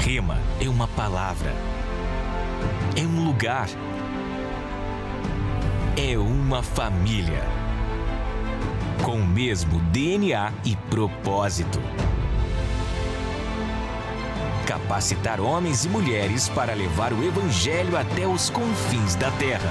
Rema é uma palavra, é um lugar, é uma família, com o mesmo DNA e propósito. Capacitar homens e mulheres para levar o Evangelho até os confins da terra.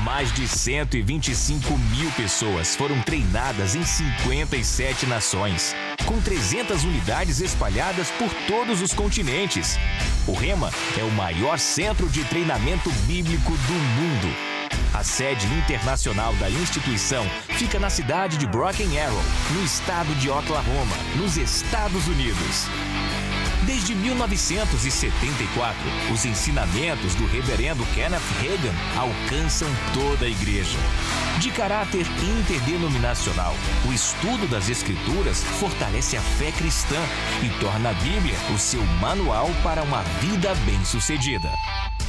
Mais de 125 mil pessoas foram treinadas em 57 nações, com 300 unidades espalhadas por todos os continentes. O Rema é o maior centro de treinamento bíblico do mundo. A sede internacional da instituição fica na cidade de Broken Arrow, no estado de Oklahoma, nos Estados Unidos. Desde 1974, os ensinamentos do reverendo Kenneth Hagin alcançam toda a igreja. De caráter interdenominacional, o estudo das Escrituras fortalece a fé cristã e torna a Bíblia o seu manual para uma vida bem-sucedida.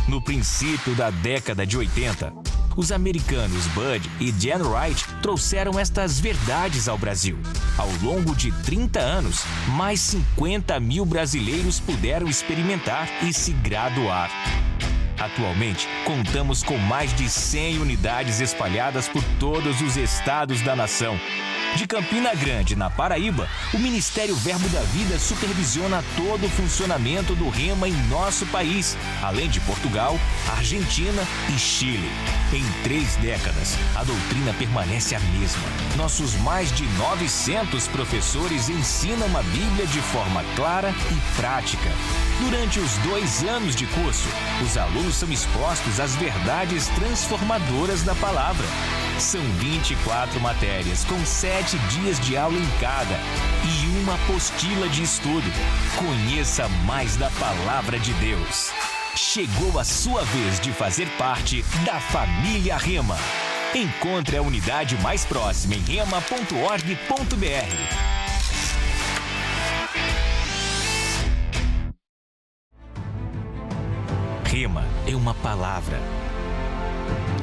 No princípio da década de 80, os americanos Bud e Jan Wright trouxeram estas verdades ao Brasil. Ao longo de 30 anos, mais 50 mil brasileiros puderam experimentar e se graduar. Atualmente, contamos com mais de 100 unidades espalhadas por todos os estados da nação. De Campina Grande, na Paraíba, o Ministério Verbo da Vida supervisiona todo o funcionamento do Rema em nosso país, além de Portugal, Argentina e Chile. Em 3 décadas, a doutrina permanece a mesma. Nossos mais de 900 professores ensinam a Bíblia de forma clara e prática. Durante os 2 anos de curso, os alunos são expostos às verdades transformadoras da palavra. São 24 matérias, com 7 dias de aula em cada e uma apostila de estudo. Conheça mais da Palavra de Deus. Chegou a sua vez de fazer parte da família Rema. Encontre a unidade mais próxima em rema.org.br. Rema é uma palavra,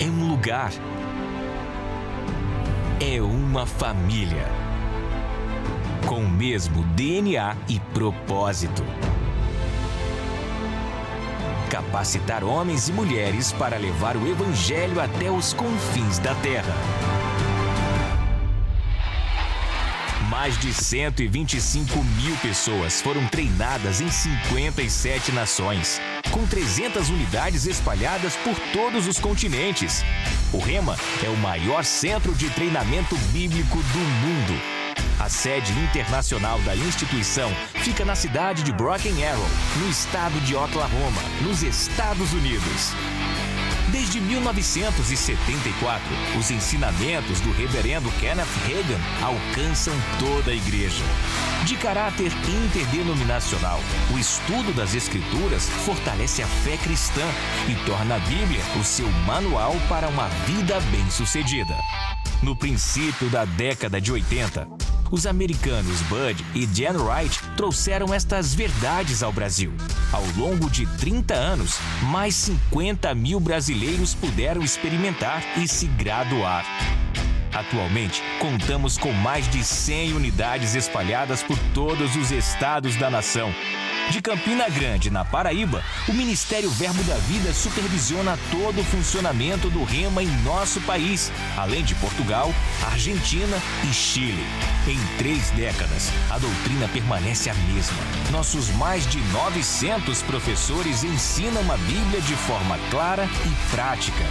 é um lugar, é uma família, com o mesmo DNA e propósito. Capacitar homens e mulheres para levar o Evangelho até os confins da terra. Mais de 125 mil pessoas foram treinadas em 57 nações, com 300 unidades espalhadas por todos os continentes. O Rema é o maior centro de treinamento bíblico do mundo. A sede internacional da instituição fica na cidade de Broken Arrow, no estado de Oklahoma, nos Estados Unidos. Desde 1974, os ensinamentos do reverendo Kenneth Hagin alcançam toda a igreja. De caráter interdenominacional, o estudo das Escrituras fortalece a fé cristã e torna a Bíblia o seu manual para uma vida bem-sucedida. No princípio da década de 80, os americanos Bud e Jan Wright trouxeram estas verdades ao Brasil. Ao longo de 30 anos, mais 50 mil brasileiros puderam experimentar e se graduar. Atualmente, contamos com mais de 100 unidades espalhadas por todos os estados da nação. De Campina Grande, na Paraíba, o Ministério Verbo da Vida supervisiona todo o funcionamento do Rema em nosso país, além de Portugal, Argentina e Chile. Em 3 décadas, a doutrina permanece a mesma. Nossos mais de 900 professores ensinam a Bíblia de forma clara e prática.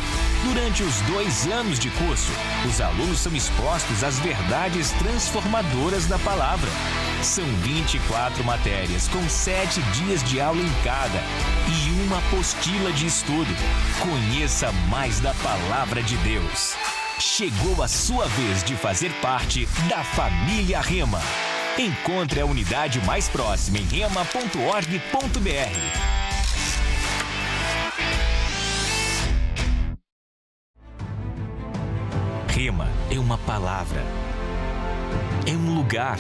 Durante os 2 anos de curso, os alunos são expostos às verdades transformadoras da palavra. São 24 matérias, com 7 dias de aula em cada e uma apostila de estudo. Conheça mais da Palavra de Deus. Chegou a sua vez de fazer parte da família Rema. Encontre a unidade mais próxima em rema.org.br. Rema é uma palavra, é um lugar,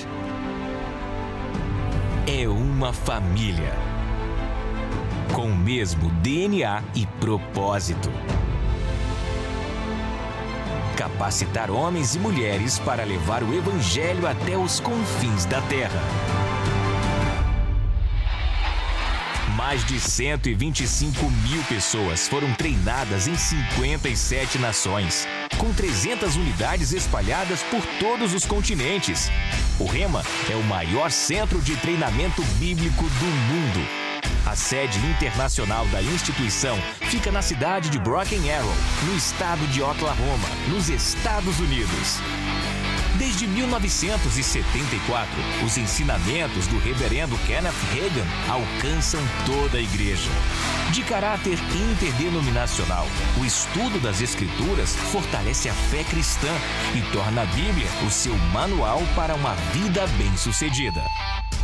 é uma família, com o mesmo DNA e propósito. Capacitar homens e mulheres para levar o Evangelho até os confins da terra. Mais de 125 mil pessoas foram treinadas em 57 nações, com 300 unidades espalhadas por todos os continentes. O Rema é o maior centro de treinamento bíblico do mundo. A sede internacional da instituição fica na cidade de Broken Arrow, no estado de Oklahoma, nos Estados Unidos. Desde 1974, os ensinamentos do reverendo Kenneth Hagin alcançam toda a igreja. De caráter interdenominacional, o estudo das Escrituras fortalece a fé cristã e torna a Bíblia o seu manual para uma vida bem-sucedida.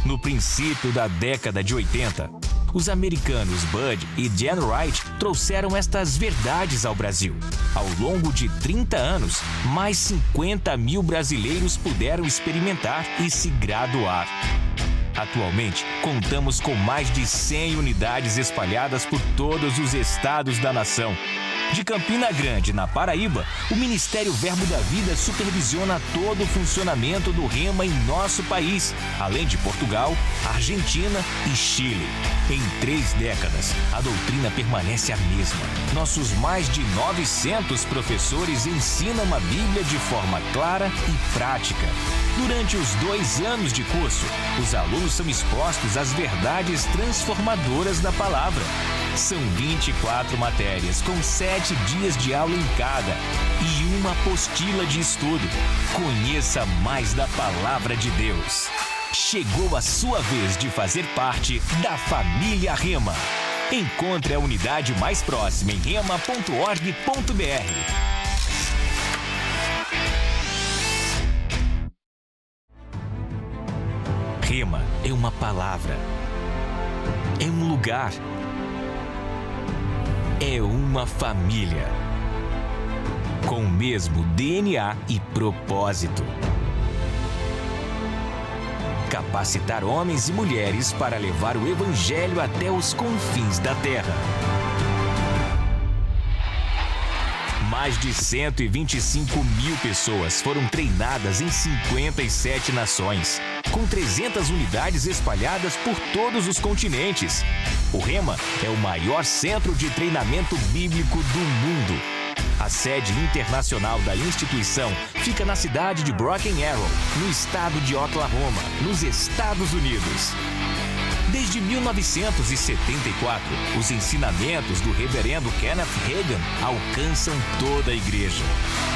No princípio da década de 80, os americanos Bud e Jan Wright trouxeram estas verdades ao Brasil. Ao longo de 30 anos, mais 50 mil brasileiros puderam experimentar e se graduar. Atualmente, contamos com mais de 100 unidades espalhadas por todos os estados da nação. De Campina Grande, na Paraíba, o Ministério Verbo da Vida supervisiona todo o funcionamento do Rema em nosso país, além de Portugal, Argentina e Chile. Em 3 décadas, a doutrina permanece a mesma. Nossos mais de 900 professores ensinam a Bíblia de forma clara e prática. Durante os 2 anos de curso, os alunos são expostos às verdades transformadoras da palavra. São 24 matérias, com 7 dias de aula em cada e uma apostila de estudo. Conheça mais da Palavra de Deus. Chegou a sua vez de fazer parte da família Rema. Encontre a unidade mais próxima em rema.org.br. Rema é uma palavra, é um lugar, é uma família, com o mesmo DNA e propósito. Capacitar homens e mulheres para levar o Evangelho até os confins da terra. Mais de 125 mil pessoas foram treinadas em 57 nações, com 300 unidades espalhadas por todos os continentes. O Rema é o maior centro de treinamento bíblico do mundo. A sede internacional da instituição fica na cidade de Broken Arrow, no estado de Oklahoma, nos Estados Unidos. Desde 1974, os ensinamentos do reverendo Kenneth Hagin alcançam toda a igreja.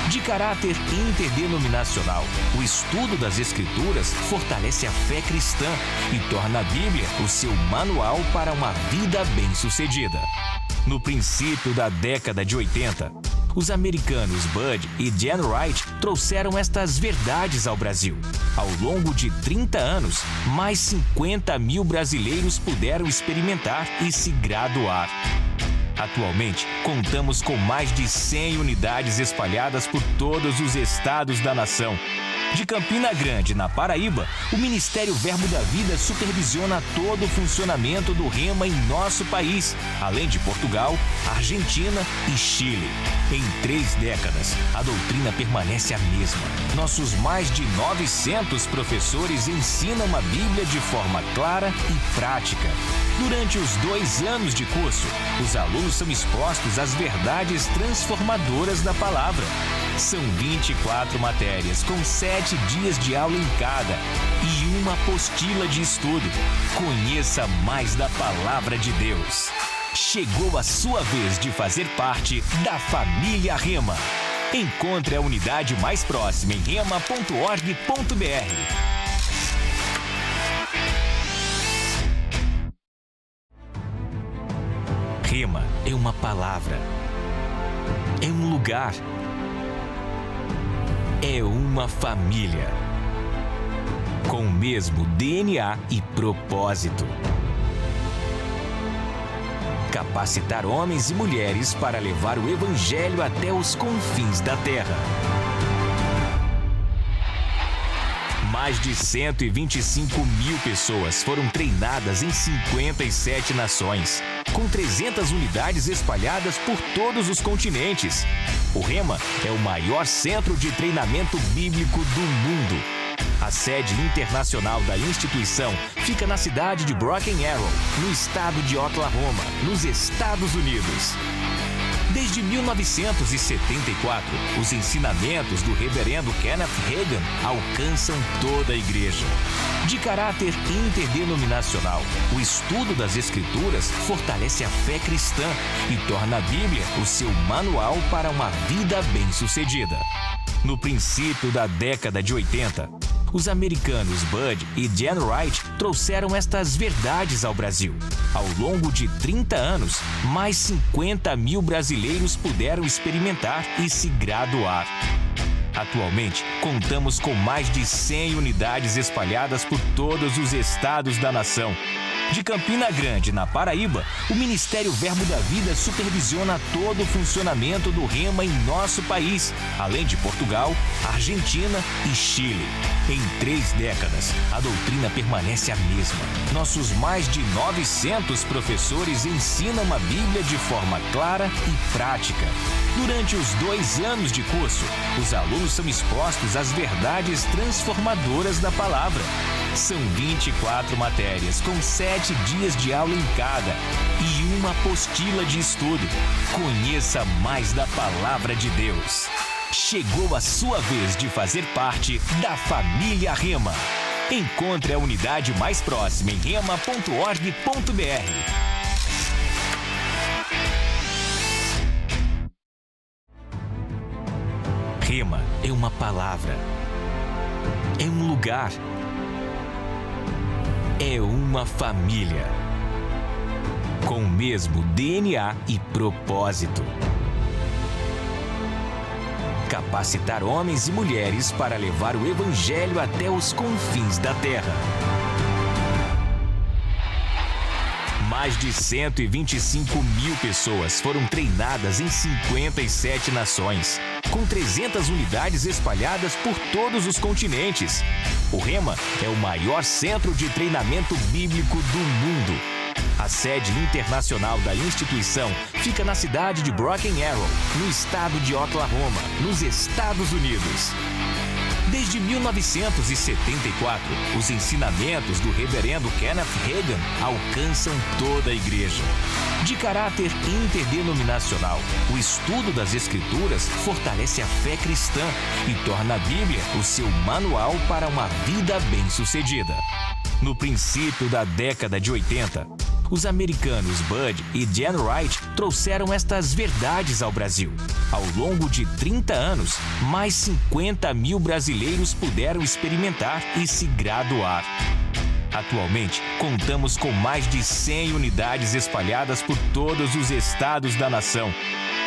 De caráter interdenominacional, o estudo das Escrituras fortalece a fé cristã e torna a Bíblia o seu manual para uma vida bem-sucedida. No princípio da década de 80, os americanos Bud e Jan Wright trouxeram estas verdades ao Brasil. Ao longo de 30 anos, mais 50 mil brasileiros puderam experimentar e se graduar. Atualmente, contamos com mais de 100 unidades espalhadas por todos os estados da nação. De Campina Grande, na Paraíba, o Ministério Verbo da Vida supervisiona todo o funcionamento do Rema em nosso país, além de Portugal, Argentina e Chile. Em 3 décadas, a doutrina permanece a mesma. Nossos mais de 900 professores ensinam a Bíblia de forma clara e prática. Durante os 2 anos de curso, os alunos são expostos às verdades transformadoras da palavra. São 24 matérias, com 7 dias de aula em cada e uma apostila de estudo. Conheça mais da Palavra de Deus. Chegou a sua vez de fazer parte da família Rema. Encontre a unidade mais próxima em rema.org.br. Rema é uma palavra, é um lugar, é uma família, com o mesmo DNA e propósito. Capacitar homens e mulheres para levar o Evangelho até os confins da terra. Mais de 125 mil pessoas foram treinadas em 57 nações, com 300 unidades espalhadas por todos os continentes. O Rema é o maior centro de treinamento bíblico do mundo. A sede internacional da instituição fica na cidade de Broken Arrow, no estado de Oklahoma, nos Estados Unidos. Desde 1974, os ensinamentos do reverendo Kenneth Hagin alcançam toda a igreja. De caráter interdenominacional, o estudo das Escrituras fortalece a fé cristã e torna a Bíblia o seu manual para uma vida bem-sucedida. No princípio da década de 80, os americanos Bud e Jan Wright trouxeram estas verdades ao Brasil. Ao longo de 30 anos, mais 50 mil brasileiros puderam experimentar e se graduar. Atualmente, contamos com mais de 100 unidades espalhadas por todos os estados da nação. De Campina Grande, na Paraíba, o Ministério Verbo da Vida supervisiona todo o funcionamento do Rema em nosso país, além de Portugal, Argentina e Chile. Em 3 décadas, a doutrina permanece a mesma. Nossos mais de 900 professores ensinam a Bíblia de forma clara e prática. Durante os 2 anos de curso, os alunos são expostos às verdades transformadoras da palavra. São 24 matérias, com 7 dias de aula em cada e uma apostila de estudo. Conheça mais da Palavra de Deus. Chegou a sua vez de fazer parte da família Rema. Encontre a unidade mais próxima em rema.org.br. Rema é uma palavra, é um lugar, é uma família, com o mesmo DNA e propósito. Capacitar homens e mulheres para levar o Evangelho até os confins da terra. Mais de 125 mil pessoas foram treinadas em 57 nações, com 300 unidades espalhadas por todos os continentes. O Rema é o maior centro de treinamento bíblico do mundo. A sede internacional da instituição fica na cidade de Broken Arrow, no estado de Oklahoma, nos Estados Unidos. Desde 1974, os ensinamentos do reverendo Kenneth Hagin alcançam toda a igreja. De caráter interdenominacional, o estudo das Escrituras fortalece a fé cristã e torna a Bíblia o seu manual para uma vida bem-sucedida. No princípio da década de 80, os americanos Bud e Jan Wright trouxeram estas verdades ao Brasil. Ao longo de 30 anos, mais 50 mil brasileiros puderam experimentar e se graduar. Atualmente, contamos com mais de 100 unidades espalhadas por todos os estados da nação.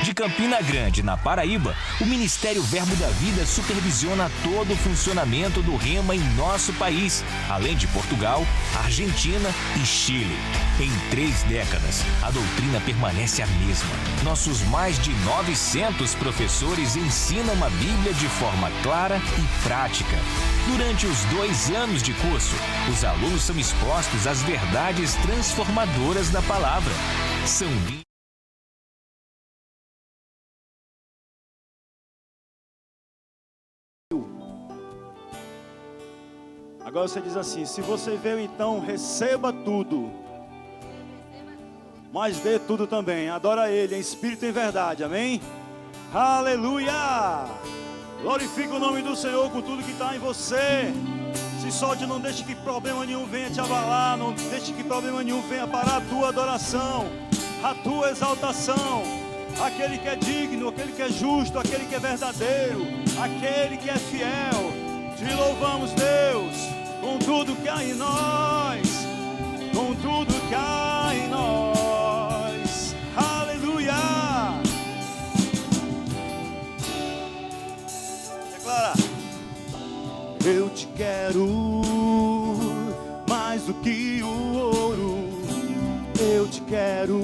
De Campina Grande, na Paraíba, o Ministério Verbo da Vida supervisiona todo o funcionamento do Rema em nosso país, além de Portugal, Argentina e Chile. Em 3 décadas, a doutrina permanece a mesma. Nossos mais de 900 professores ensinam a Bíblia de forma clara e prática. Durante os 2 anos de curso, os alunos são expostos às verdades transformadoras da palavra. São Agora você diz assim: se você veio, então receba tudo, mas dê tudo também. Adora Ele em espírito e em verdade, amém? Aleluia! Glorifica o nome do Senhor com tudo que está em você. Se solte, não deixe que problema nenhum venha te abalar, não deixe que problema nenhum venha parar a tua adoração, a tua exaltação. Aquele que é digno, aquele que é justo, aquele que é verdadeiro, aquele que é fiel. Te louvamos, Deus, com tudo que há em nós, com tudo que há em nós. Aleluia! Declara: eu te quero mais do que o ouro, eu te quero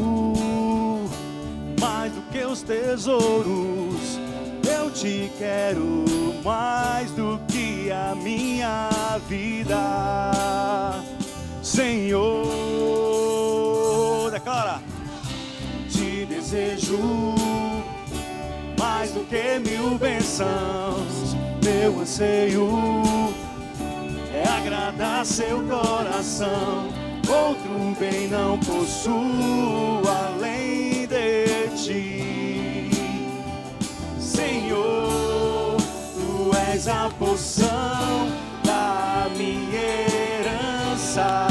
mais do que os tesouros, eu te quero mais do que a minha vida, Senhor. Declara: te desejo mais do que 1000 bênçãos, meu anseio agradar seu coração. Outro bem não possuo além de ti. Senhor, tu és a porção da minha herança.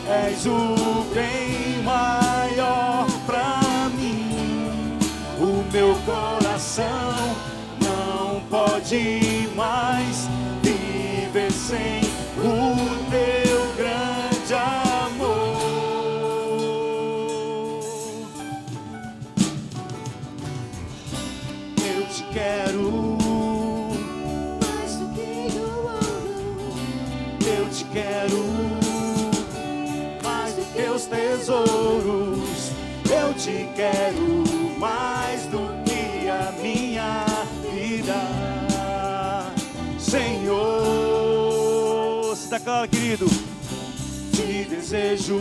És o bem maior pra mim. O meu coração não pode mais viver sem o teu grande amor. Eu te quero mais do que o ouro. Eu te quero mais do que os tesouros. Eu te quero mais do que a minha vida. Senhor, se declara, querido, te desejo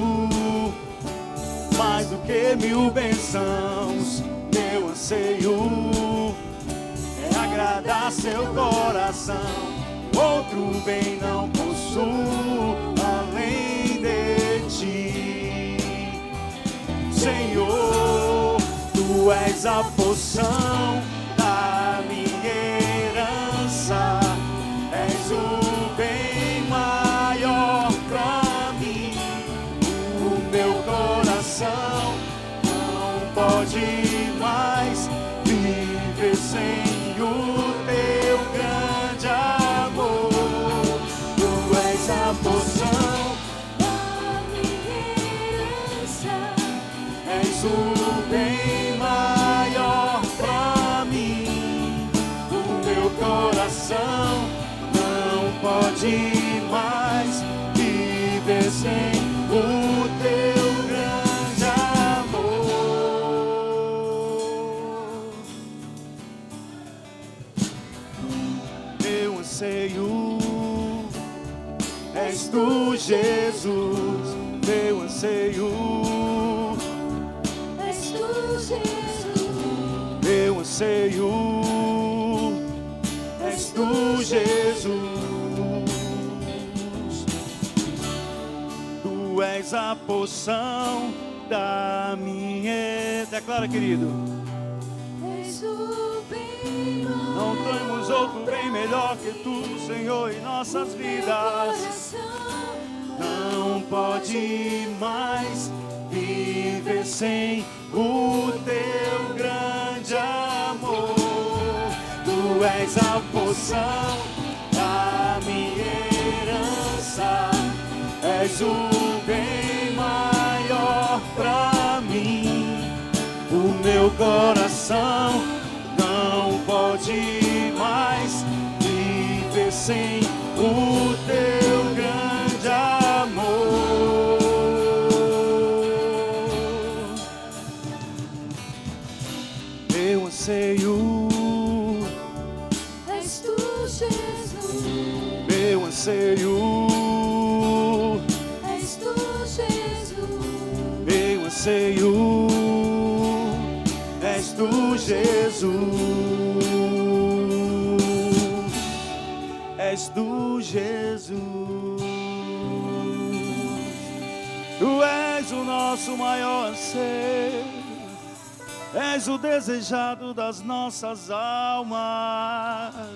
mais do que 1000 bênçãos. Meu anseio é agradar seu coração. Outro bem não possuo além de ti. Senhor, tu és a porção da minha herança. És o bem maior pra mim. O meu coração não pode mais viver sem o teu grande amor. Tu és a porção da minha herança. És o bem maior pra mim. O meu coração não pode mais viver sem o teu grande amor. Meu anseio és tu, Jesus. Meu anseio és tu, Jesus. Meu anseio és tu, Jesus. Tu és a porção da minha... Declara, querido. És o bem maior. Não temos outro bem melhor que tu, Senhor, em nossas vidas. Não pode mais viver sem o teu grande amor. Tu és a porção da minha herança. És o bem maior pra mim. O meu coração não pode mais viver sem o teu grande amor. Meu anseio és tu, Jesus. Meu anseio és tu, Jesus. Meu anseio és tu, Jesus. És tu, Jesus. Tu és o nosso maior anseio. És o desejado das nossas almas.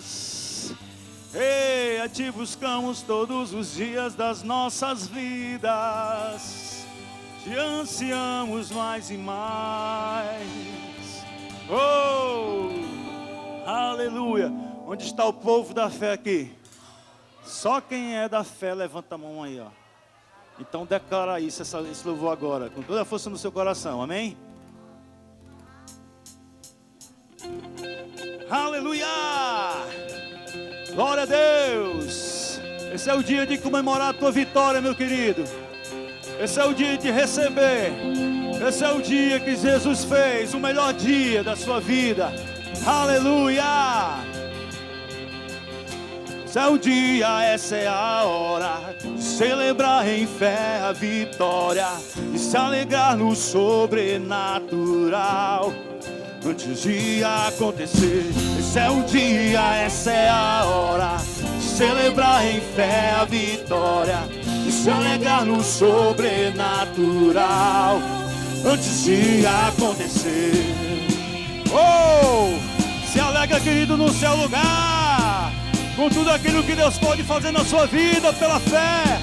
Ei, a ti buscamos todos os dias das nossas vidas. Te ansiamos mais e mais. Oh, aleluia. Onde está o povo da fé aqui? Só quem é da fé, levanta a mão aí, ó. Então declara isso, esse louvor agora, com toda a força no seu coração, amém? Aleluia! Glória a Deus! Esse é o dia de comemorar a tua vitória, meu querido. Esse é o dia de receber. Esse é o dia que Jesus fez, o melhor dia da sua vida. Aleluia! Esse é o dia, essa é a hora de celebrar em fé a vitória e se alegrar no sobrenatural. Antes de acontecer, esse é o dia, essa é a hora de celebrar em fé a vitória e se alegrar no sobrenatural antes de acontecer. Oh, se alegra, querido, no seu lugar, com tudo aquilo que Deus pode fazer na sua vida pela fé.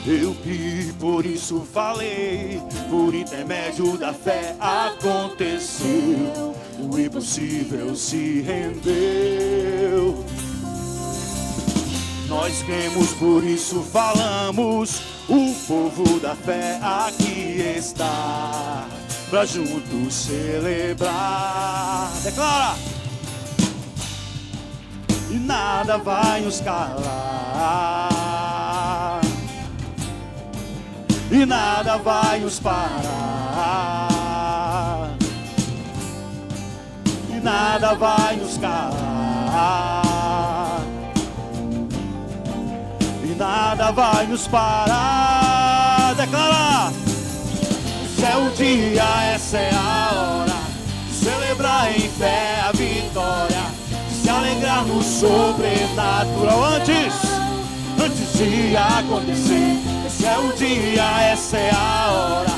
Eu vi, por isso falei, por intermédio da fé aconteceu, o impossível se rendeu. Nós cremos, por isso falamos, o povo da fé aqui está, pra juntos celebrar. Declara! E nada vai nos calar, e nada vai nos parar, e nada vai nos calar, e nada vai nos parar. Declara! Esse é o dia, essa é a hora de celebrar em fé a vitória, de se alegrar no sobrenatural antes de acontecer. Esse é o dia, essa é a hora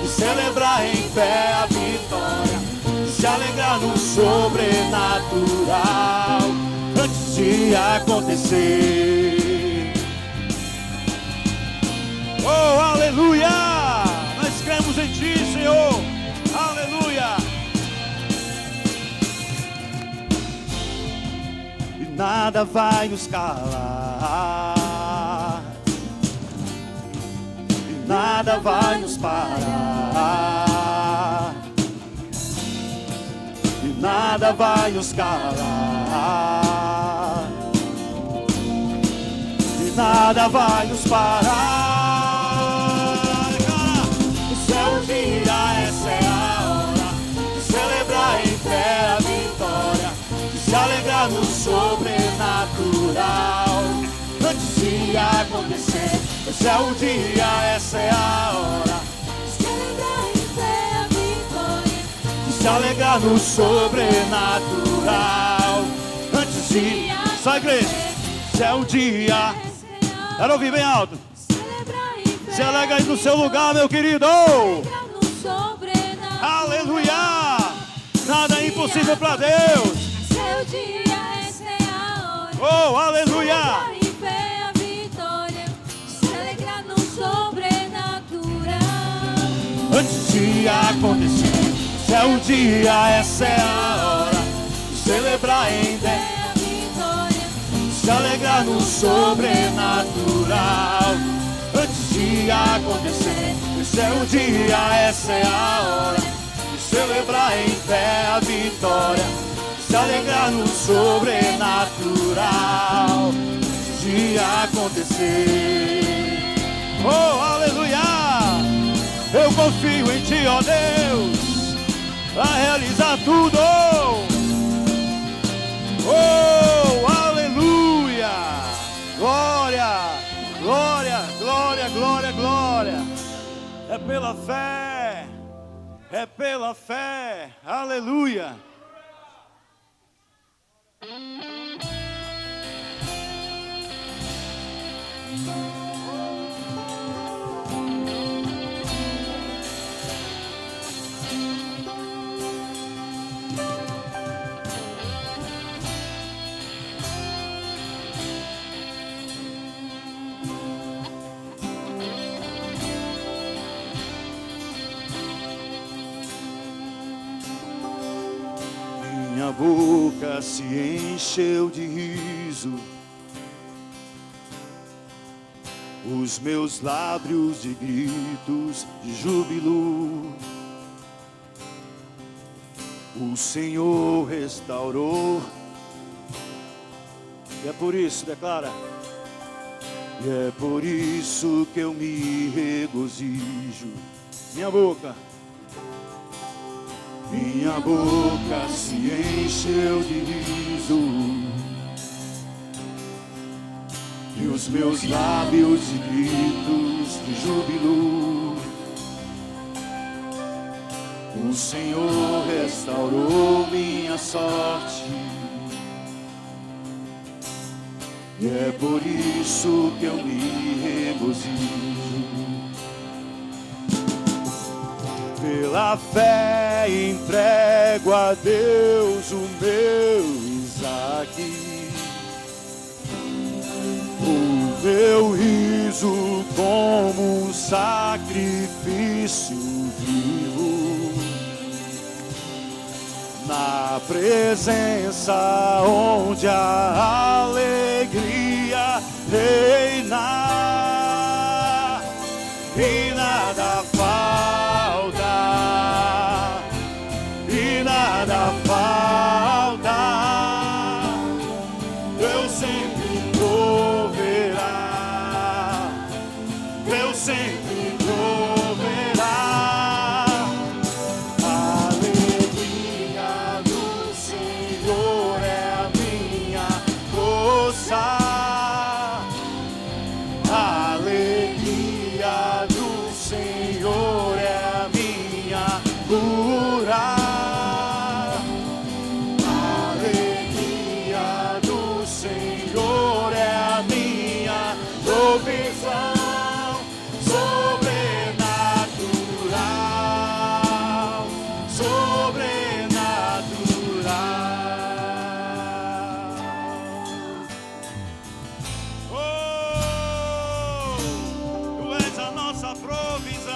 de celebrar em fé a vitória, de se alegrar no sobrenatural antes de acontecer. Oh, aleluia! Nós cremos em Ti, Senhor. Aleluia! E nada vai nos calar, nada vai nos parar, e nada vai nos calar, e nada vai nos parar. Esse é o dia, essa é a hora de celebrar em fé a vitória, de se alegrar no sobrenatural antes de acontecer. Esse é o dia, essa é a hora de celebrar em fé a vitória, de se alegrar no sobrenatural antes de... Sai, igreja! Esse é o dia. Quero ouvir bem alto. Se alegra aí no seu lugar, meu querido. Aleluia! Nada é impossível para Deus. Seu dia, essa é a hora. Oh, aleluia! Antes de acontecer, esse é o dia, essa é a hora de celebrar em fé a vitória, de se alegrar no sobrenatural. Antes de acontecer, esse é o dia, essa é a hora de celebrar em fé a vitória, de se alegrar no sobrenatural. Antes de acontecer. Oh, aleluia! Eu confio em Ti, ó Deus, para realizar tudo. Oh, aleluia! Glória, glória, glória, glória, glória. É pela fé, é pela fé. Aleluia. Minha boca se encheu de riso, os meus lábios de gritos de júbilo. O Senhor restaurou. E é por isso, declara. E é por isso que eu me regozijo. Minha boca se encheu de riso, e os meus lábios de gritos de júbilo. O Senhor restaurou minha sorte. e é por isso que eu me regozijo. Pela fé entrego a Deus o meu Isaque, o meu riso como um sacrifício vivo, na presença onde a alegria reina e nada falta, e nada falta. Deus sempre proverá, Deus sempre proverá. A alegria do Senhor é a minha força, a alegria do Senhor é a minha cura. Provisão sobrenatural, sobrenatural. Oh, tu és a nossa provisão,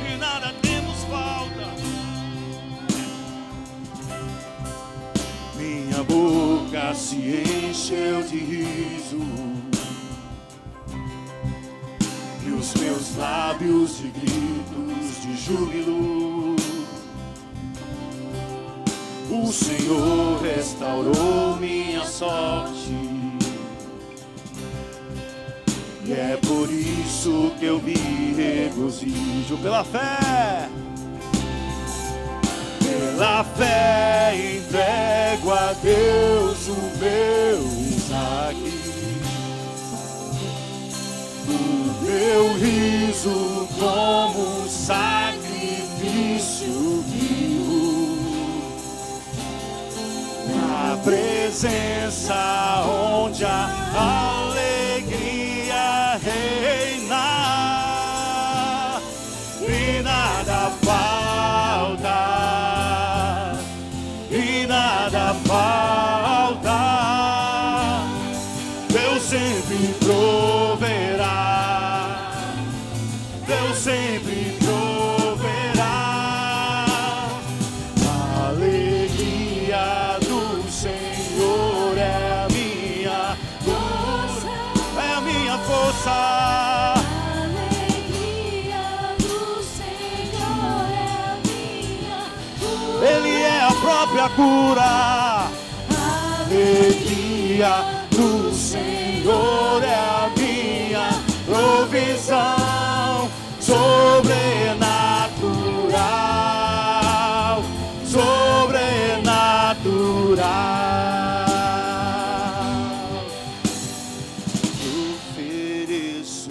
de nada temos falta. Minha boca se encheu de riso e os meus lábios de gritos de júbilo. O Senhor restaurou minha sorte e é por isso que eu me regozijo. Pela fé, pela fé entrego a Deus o meu Isaque, o meu riso como um sacrifício vivo, na presença onde a alegria reina e nada falta, e nada falta. Deus sempre proverá, Deus sempre proverá. A alegria do Senhor é a minha força, é a minha força. A alegria do Senhor é a minha cura. Ele é a própria cura. A alegria do Senhor é a minha provisão sobrenatural, sobrenatural. Ofereço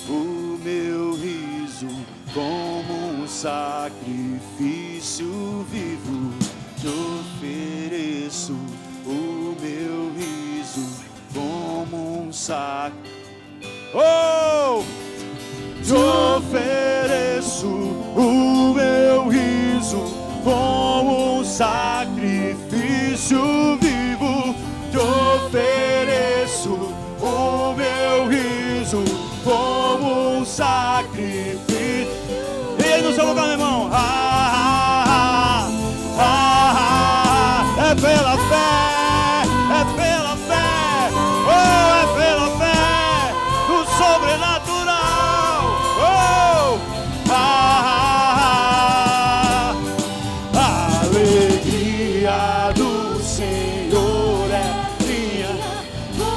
o meu riso como um sacrifício vivo. Te ofereço o meu riso como um sacrifício. Oh! Te ofereço o meu riso como um sacrifício vivo. Te ofereço o meu riso como um sacrifício. E aí no seu lugar, meu irmão. É pela fé, é pela fé, oh, é pela fé do sobrenatural, oh, a alegria do Senhor é minha,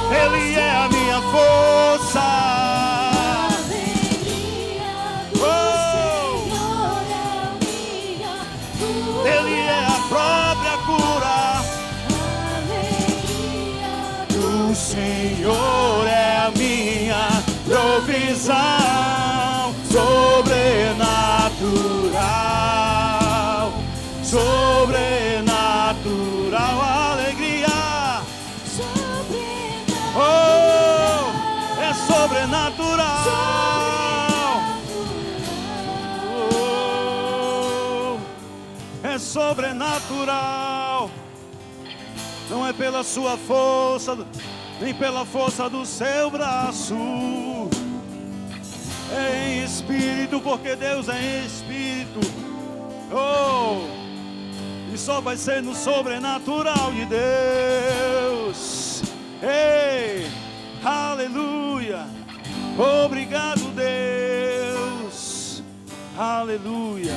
Ele é a minha força. A alegria do Senhor é a minha cura. Ele é a própria cura. O Senhor é a minha provisão sobrenatural, sobrenatural, alegria sobrenatural. Não é pela sua força, nem pela força do seu braço. É em espírito, porque Deus é em espírito. Oh, e só vai ser no sobrenatural de Deus. Ei, aleluia. Obrigado, Deus. Aleluia.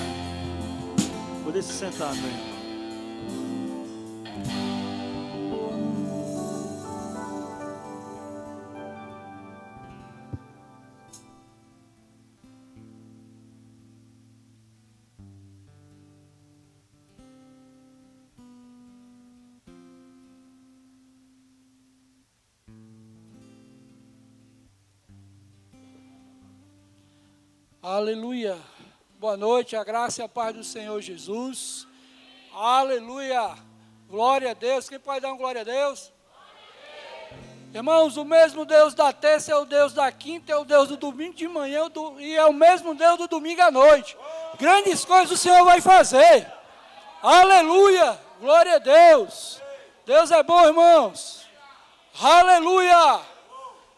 Poder se sentar, bem. Aleluia. Boa noite, a graça e a paz do Senhor Jesus. Aleluia. Glória a Deus. Quem pode dar uma glória a Deus? Irmãos, o mesmo Deus da terça é o Deus da quinta, é o Deus do domingo de manhã e é o mesmo Deus do domingo à noite. Grandes coisas o Senhor vai fazer. Aleluia. Glória a Deus. Deus é bom, irmãos. Aleluia.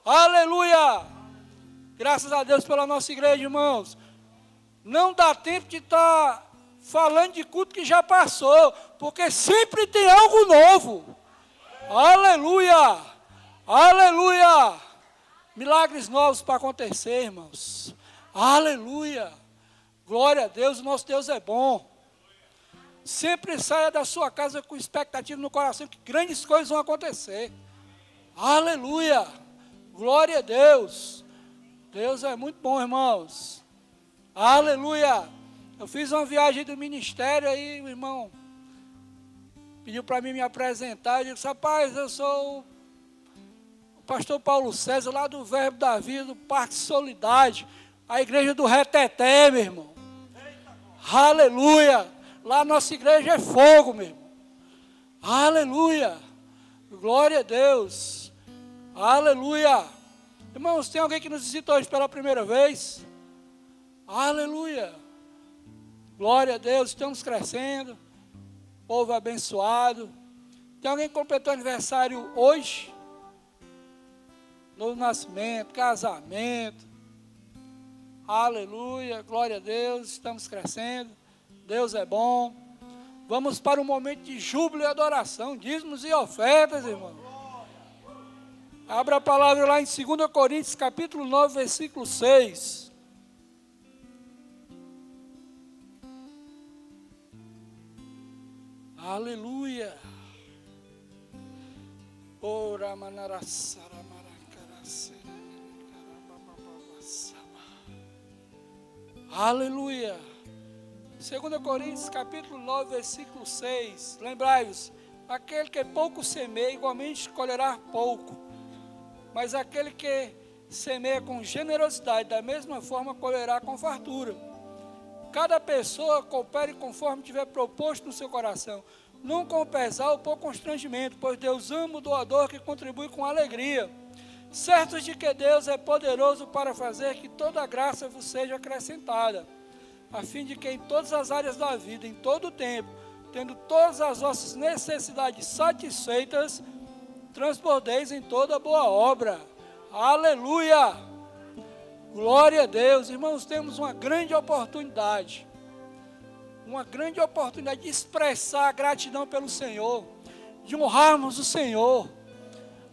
Aleluia. Graças a Deus pela nossa igreja, irmãos. Não dá tempo de estar falando de culto que já passou, porque sempre tem algo novo. Aleluia! Aleluia! Milagres novos para acontecer, irmãos. Aleluia! Glória a Deus, o nosso Deus é bom. Sempre saia da sua casa com expectativa no coração que grandes coisas vão acontecer. Aleluia! Glória a Deus! Deus é muito bom, irmãos. Aleluia. Eu fiz uma viagem do ministério aí, o irmão pediu para mim me apresentar. Eu disse, rapaz, eu sou o pastor Paulo César, lá do Verbo da Vida, do Parque Solidade, a igreja do Reteté, meu irmão. Aleluia. Lá nossa igreja é fogo, meu irmão. Aleluia. Glória a Deus. Aleluia. Irmãos, tem alguém que nos visita hoje pela primeira vez? Aleluia! Glória a Deus, estamos crescendo, povo abençoado. Tem alguém que completou aniversário hoje? Novo nascimento, casamento. Aleluia, glória a Deus, estamos crescendo. Deus é bom. Vamos para um momento de júbilo e adoração, dízimos e ofertas, irmão. Abra a palavra lá em 2 Coríntios, capítulo 9, versículo 6. Aleluia. Ora manarassara maracaracera. Aleluia. 2 Coríntios, capítulo 9, versículo 6. Lembrai-vos, aquele que pouco semeia, igualmente colherá pouco. Mas aquele que semeia com generosidade, da mesma forma colherá com fartura. Cada pessoa coopere conforme tiver proposto no seu coração, não com pesar ou por constrangimento, pois Deus ama o doador que contribui com alegria. Certos de que Deus é poderoso para fazer que toda a graça vos seja acrescentada, a fim de que em todas as áreas da vida, em todo o tempo, tendo todas as vossas necessidades satisfeitas, transbordeis em toda boa obra. Aleluia! Glória a Deus. Irmãos, temos uma grande oportunidade de expressar a gratidão pelo Senhor, de honrarmos o Senhor.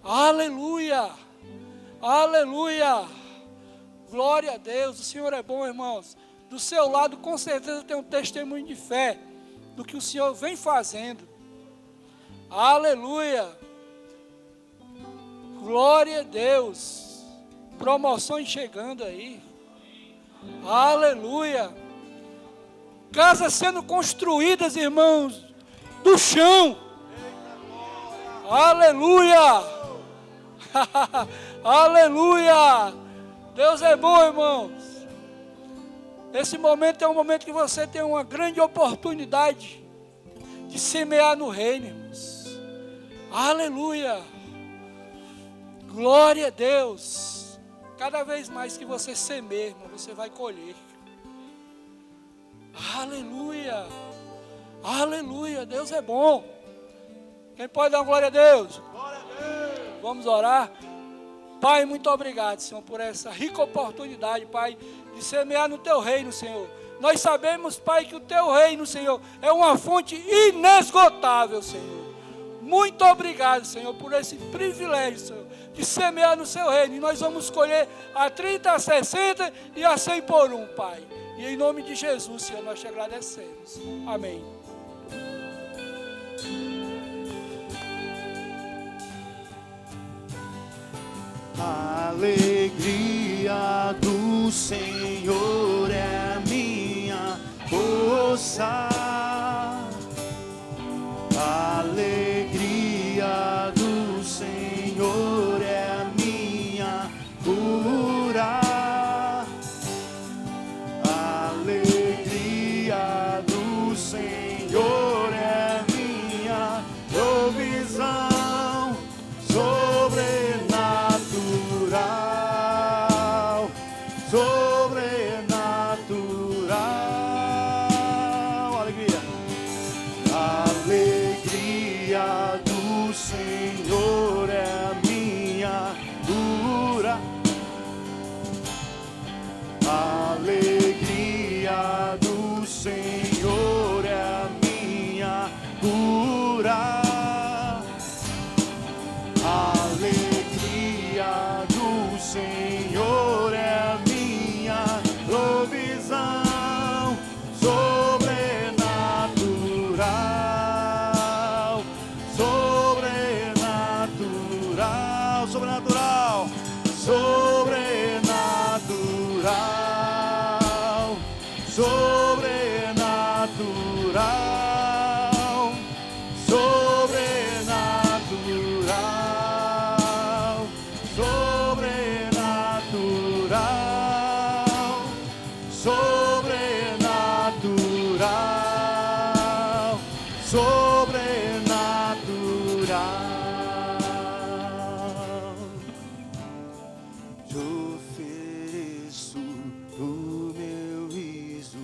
Aleluia! Aleluia! Glória a Deus. O Senhor é bom, irmãos. Do seu lado, com certeza, tem um testemunho de fé do que o Senhor vem fazendo. Aleluia! Glória a Deus. Promoções chegando aí. Aleluia. Casas sendo construídas, irmãos, do chão. Aleluia. Aleluia. Deus é bom, irmãos. Esse momento é um momento que você tem uma grande oportunidade de semear no reino, irmãos. Aleluia. Glória a Deus. Cada vez mais que você semear, irmão, você vai colher. Aleluia. Aleluia, Deus é bom. Quem pode dar uma glória a Deus? Glória a Deus. Vamos orar. Pai, muito obrigado, Senhor, por essa rica oportunidade, Pai, de semear no Teu reino, Senhor. Nós sabemos, Pai, que o Teu reino, Senhor, é uma fonte inesgotável, Senhor. Muito obrigado, Senhor, por esse privilégio, Senhor, de semear no Seu reino. E nós vamos escolher a 30, a 60 e a 100 por um, Pai. E em nome de Jesus, Senhor, nós te agradecemos. Amém. A alegria do Senhor é a minha força. A alegria do Senhor é a minha cura. A alegria do Senhor é a minha provisão sobrenatural, sobrenatural. Alegria. A alegria do Senhor é a minha cura. A alegria do Senhor é a minha cura. A alegria do Senhor é a minha provisão sobrenatural, sobrenatural, sobrenatural, sobrenatural, sobrenatural, sobrenatural, sobrenatural, sobrenatural, sobrenatural. Te ofereço o meu riso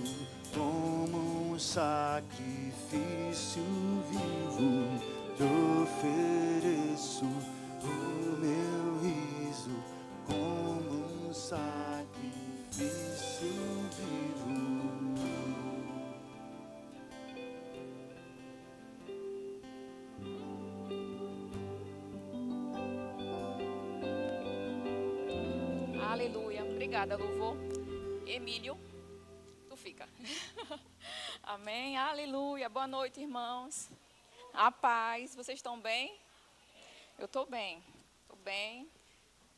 como um sacrifício vivo. Te ofereço o meu riso como um sacrifício vivo. Aleluia. Obrigada, louvor. Emílio, tu fica. Amém. Aleluia. Boa noite, irmãos. A paz. Vocês estão bem? Eu estou bem. Estou bem.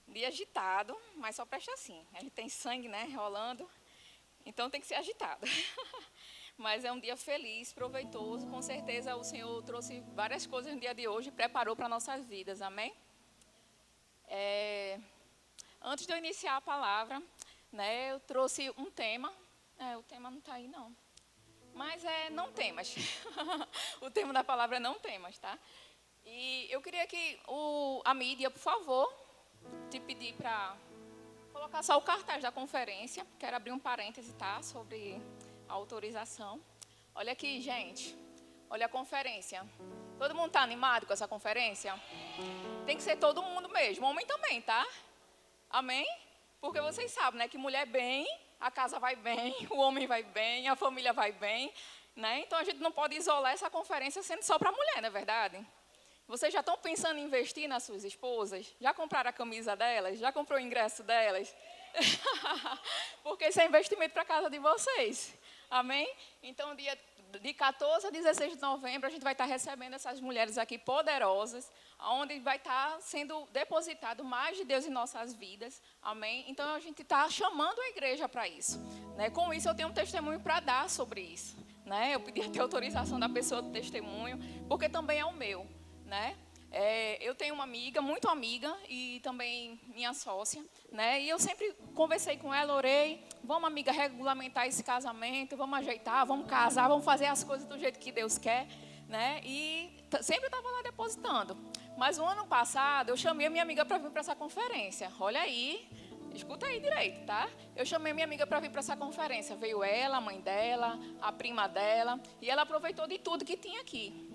Dia agitado, mas só presta assim. A gente tem sangue, né, rolando. Então tem que ser agitado. Mas é um dia feliz, proveitoso. Com certeza o Senhor trouxe várias coisas no dia de hoje e preparou para nossas vidas. Amém? Antes de eu iniciar a palavra, né, eu trouxe um tema. O tema não está aí, não. Mas não temas. O tema da palavra é não temas, tá? E eu queria que a mídia, por favor, te pedir para colocar só o cartaz da conferência. Quero abrir um parêntese, tá? Sobre a autorização. Olha aqui, gente. Olha a conferência. Todo mundo está animado com essa conferência? Tem que ser todo mundo mesmo. Homem também, tá? Amém? Porque vocês sabem, né? Que mulher bem, a casa vai bem, o homem vai bem, a família vai bem, né? Então a gente não pode isolar essa conferência sendo só para mulher, não é verdade? Vocês já estão pensando em investir nas suas esposas? Já compraram a camisa delas? Já comprou o ingresso delas? Porque isso é investimento para a casa de vocês. Amém? Então, dia de 14 a 16 de novembro, a gente vai estar recebendo essas mulheres aqui poderosas, onde vai estar sendo depositado mais de Deus em nossas vidas. Amém? Então, a gente está chamando a igreja para isso. Né? Com isso, eu tenho um testemunho para dar sobre isso. Né? Eu pedi até autorização da pessoa do testemunho, porque também é o meu. Né? Eu tenho uma amiga, muito amiga, e também minha sócia, né? E eu sempre conversei com ela, orei, vamos, amiga, regulamentar esse casamento, vamos ajeitar, vamos casar, vamos fazer as coisas do jeito que Deus quer, né? E sempre estava lá depositando. Mas no ano passado, eu chamei a minha amiga para vir para essa conferência. Olha aí, Escuta aí direito, tá? Eu chamei minha amiga para vir para essa conferência. Veio ela, a mãe dela, a prima dela, e ela aproveitou de tudo que tinha aqui,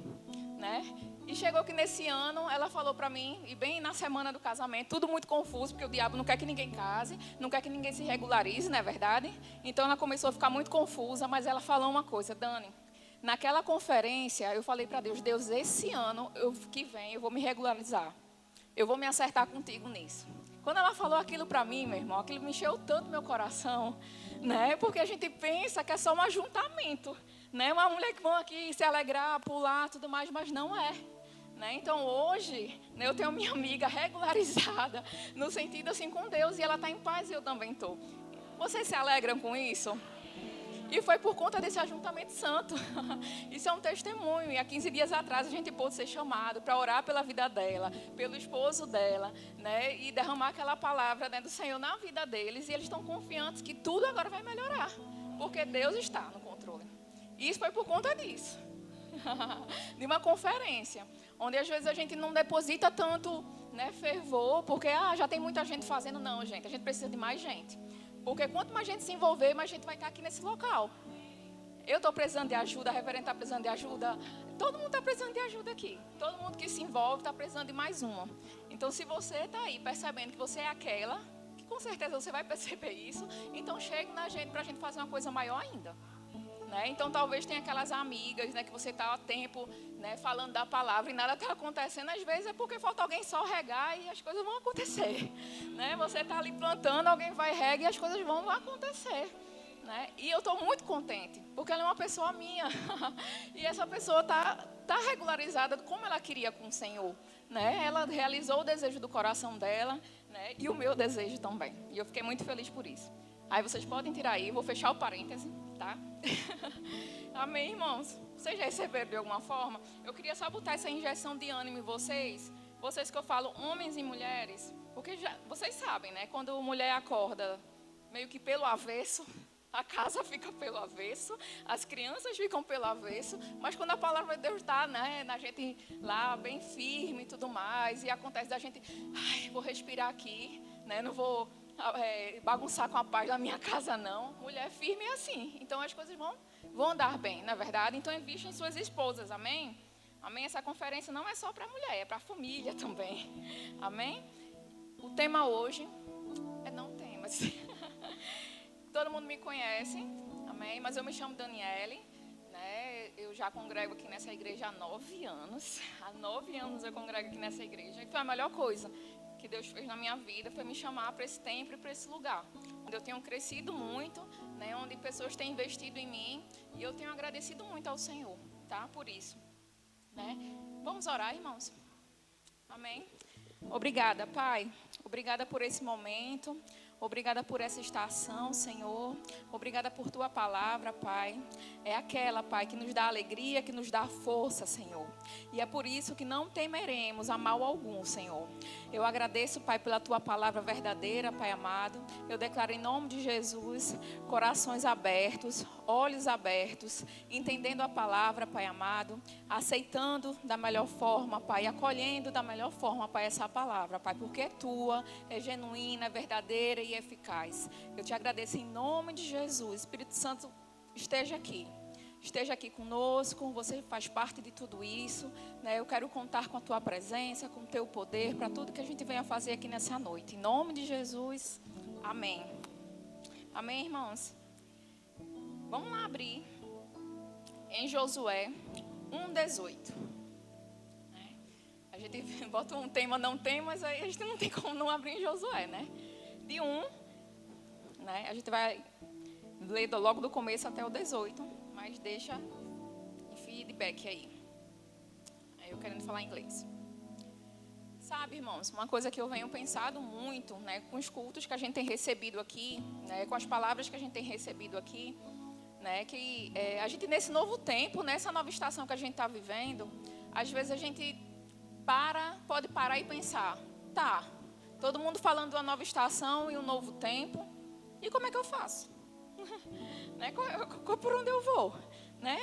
né? E chegou que nesse ano, ela falou para mim, e bem na semana do casamento, tudo muito confuso, porque o diabo não quer que ninguém case, não quer que ninguém se regularize, não é verdade? Então ela começou a ficar muito confusa, mas ela falou uma coisa: Dani, naquela conferência eu falei para Deus: Deus, esse ano que vem eu vou me regularizar, eu vou me acertar contigo nisso. Quando ela falou aquilo para mim, meu irmão, aquilo me encheu tanto meu coração, né? Porque a gente pensa que é só um ajuntamento, né? Uma mulher que vão aqui se alegrar, pular, tudo mais, mas não é. Né? Então hoje, né, eu tenho minha amiga regularizada, no sentido assim com Deus, e ela está em paz e eu também estou. Vocês se alegram com isso? E foi por conta desse ajuntamento santo. Isso é um testemunho. E há 15 dias atrás a gente pôde ser chamado para orar pela vida dela, pelo esposo dela, né? E derramar aquela palavra, né, do Senhor na vida deles. E eles estão confiantes que tudo agora vai melhorar, porque Deus está no controle. E isso foi por conta disso. De uma conferência, onde às vezes a gente não deposita tanto, né, fervor, porque já tem muita gente fazendo. Não, gente, a gente precisa de mais gente, porque quanto mais gente se envolver, mais gente vai estar aqui nesse local. Eu estou precisando de ajuda, a reverenda está precisando de ajuda, todo mundo está precisando de ajuda aqui, todo mundo que se envolve está precisando de mais uma. Então se você está aí percebendo que você é aquela, que com certeza você vai perceber isso, então chegue na gente para a gente fazer uma coisa maior ainda. Né? Então talvez tenha aquelas amigas, né, que você está há tempo, né, falando da palavra e nada está acontecendo. Às vezes é porque falta alguém só regar e as coisas vão acontecer, né? Você está ali plantando, alguém vai regar e as coisas vão acontecer, né? E eu estou muito contente, porque ela é uma pessoa minha e essa pessoa tá regularizada como ela queria com o Senhor, né? Ela realizou o desejo do coração dela, né, e o meu desejo também, e eu fiquei muito feliz por isso. Aí vocês podem tirar aí, vou fechar o parêntese, tá? Amém, irmãos? Vocês já receberam de alguma forma? Eu queria só botar essa injeção de ânimo em vocês que eu falo, homens e mulheres, porque vocês sabem, né? Quando a mulher acorda meio que pelo avesso, a casa fica pelo avesso, as crianças ficam pelo avesso, mas quando a palavra de Deus está, né, na gente lá bem firme e tudo mais, e acontece da gente, vou respirar aqui, né? Não vou bagunçar com a paz da minha casa, não. Mulher firme é assim. Então as coisas vão andar bem, na verdade. Então invistam em suas esposas, amém? Amém? Essa conferência não é só para a mulher, é para a família também. Amém? O tema hoje não temas. Todo mundo me conhece, amém? Mas eu me chamo Daniele, né? Eu já congrego aqui nessa igreja há 9 anos. Há 9 anos eu congrego aqui nessa igreja. E foi a melhor coisa que Deus fez na minha vida, foi me chamar para esse tempo e para esse lugar, onde eu tenho crescido muito, né, onde pessoas têm investido em mim, e eu tenho agradecido muito ao Senhor, tá, por isso, né? Vamos orar, irmãos? Amém? Obrigada, Pai, obrigada por esse momento, obrigada por essa estação, Senhor. Obrigada por Tua palavra, Pai. É aquela, Pai, que nos dá alegria, que nos dá força, Senhor. E é por isso que não temeremos a mal algum, Senhor. Eu agradeço, Pai, pela Tua palavra verdadeira, Pai amado. Eu declaro em nome de Jesus, corações abertos, olhos abertos, entendendo a palavra, Pai amado, aceitando da melhor forma, Pai, acolhendo da melhor forma, Pai, essa palavra, Pai, porque é Tua, é genuína, é verdadeira e eficaz. Eu te agradeço em nome de Jesus. Espírito Santo, esteja aqui conosco. Você faz parte de tudo isso, né? Eu quero contar com a Tua presença, com o Teu poder, para tudo que a gente venha fazer aqui nessa noite. Em nome de Jesus, amém. Amém, irmãos? Vamos lá abrir em Josué 1:18. A gente bota um tema, não tem, mas aí a gente não tem como não abrir em Josué, né? De 1, né? A gente vai ler logo do começo até o 18, mas deixa em feedback aí. Aí eu querendo falar inglês. Sabe, irmãos, uma coisa que eu venho pensado muito, né, com os cultos que a gente tem recebido aqui, né, com as palavras que a gente tem recebido aqui, né, que a gente nesse novo tempo, nessa nova estação que a gente está vivendo, às vezes a gente pode parar e pensar, tá, todo mundo falando de uma nova estação e um novo tempo, e como é que eu faço? Né, por onde eu vou? Né?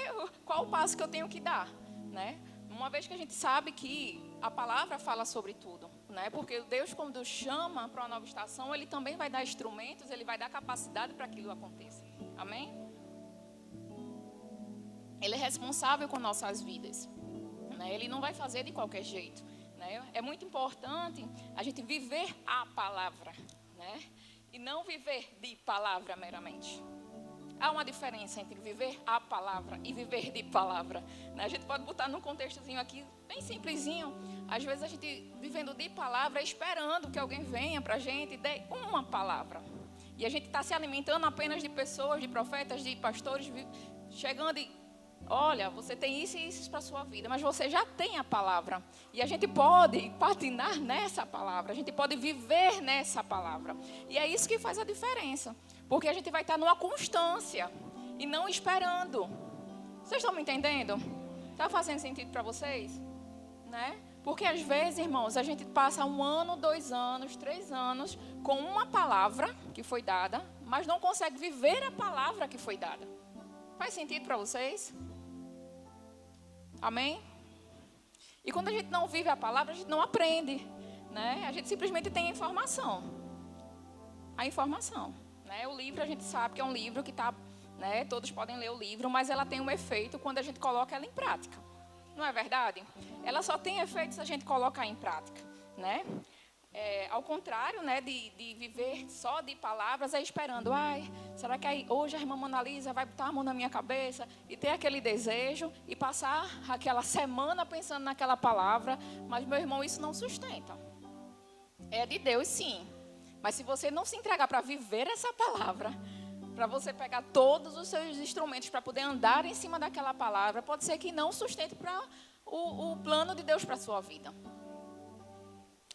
Qual o passo que eu tenho que dar? Né? Uma vez que a gente sabe que a palavra fala sobre tudo, né? Porque Deus, quando chama para uma nova estação, Ele também vai dar instrumentos, Ele vai dar capacidade para que aquilo aconteça. Amém? Ele é responsável com nossas vidas, né? Ele não vai fazer de qualquer jeito, né? É muito importante a gente viver a palavra, né? E não viver de palavra meramente. Há uma diferença entre viver a palavra e viver de palavra, né? A gente pode botar num contextozinho aqui, bem simplesinho. Às vezes a gente vivendo de palavra, esperando que alguém venha para a gente e dê uma palavra. E a gente está se alimentando apenas de pessoas, de profetas, de pastores, chegando e... Olha, você tem isso e isso para a sua vida, mas você já tem a palavra. E a gente pode patinar nessa palavra, a gente pode viver nessa palavra. E é isso que faz a diferença. Porque a gente vai estar numa constância e não esperando. Vocês estão me entendendo? Está fazendo sentido para vocês? Né? Porque às vezes, irmãos, a gente passa 1 ano, 2 anos, 3 anos com uma palavra que foi dada, mas não consegue viver a palavra que foi dada. Faz sentido para vocês? Amém? E quando a gente não vive a palavra, a gente não aprende, né? A gente simplesmente tem a informação. A informação, né? O livro a gente sabe que é um livro que está, né? Todos podem ler o livro, mas ela tem um efeito quando a gente coloca ela em prática. Não é verdade? Ela só tem efeito se a gente colocar em prática, né? Ao contrário, né, de viver só de palavras, esperando, será que aí hoje a irmã Mona Lisa vai botar a mão na minha cabeça e ter aquele desejo e passar aquela semana pensando naquela palavra, mas meu irmão, isso não sustenta. É de Deus sim, mas se você não se entregar para viver essa palavra, para você pegar todos os seus instrumentos para poder andar em cima daquela palavra, pode ser que não sustente para o plano de Deus para a sua vida.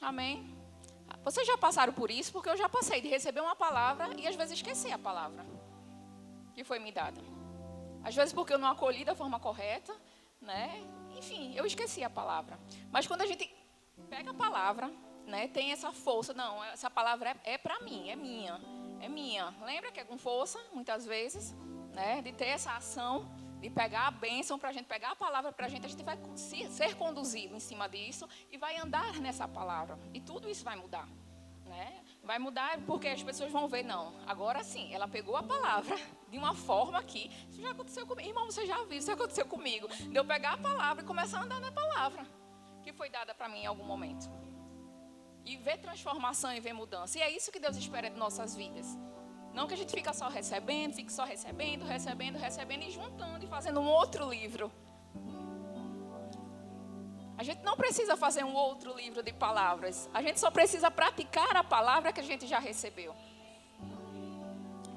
Amém? Vocês já passaram por isso? Porque eu já passei de receber uma palavra e às vezes esquecer a palavra que foi me dada. Às vezes porque eu não acolhi da forma correta, né? Enfim, eu esqueci a palavra. Mas quando a gente pega a palavra, né, tem essa força. Não, essa palavra é para mim, é minha. É minha. Lembra que é com força, muitas vezes, né, de ter essa ação, de pegar a bênção para a gente, pegar a palavra para a gente vai ser conduzido em cima disso e vai andar nessa palavra. E tudo isso vai mudar, né? Vai mudar porque as pessoas vão ver, não, agora sim, ela pegou a palavra de uma forma que, isso já aconteceu comigo. Irmão, você já viu, isso aconteceu comigo. De eu pegar a palavra e começar a andar na palavra que foi dada para mim em algum momento. E ver transformação e ver mudança. E é isso que Deus espera de nossas vidas. Não que a gente fique só recebendo, recebendo e juntando e fazendo um outro livro. A gente não precisa fazer um outro livro de palavras. A gente só precisa praticar a palavra que a gente já recebeu.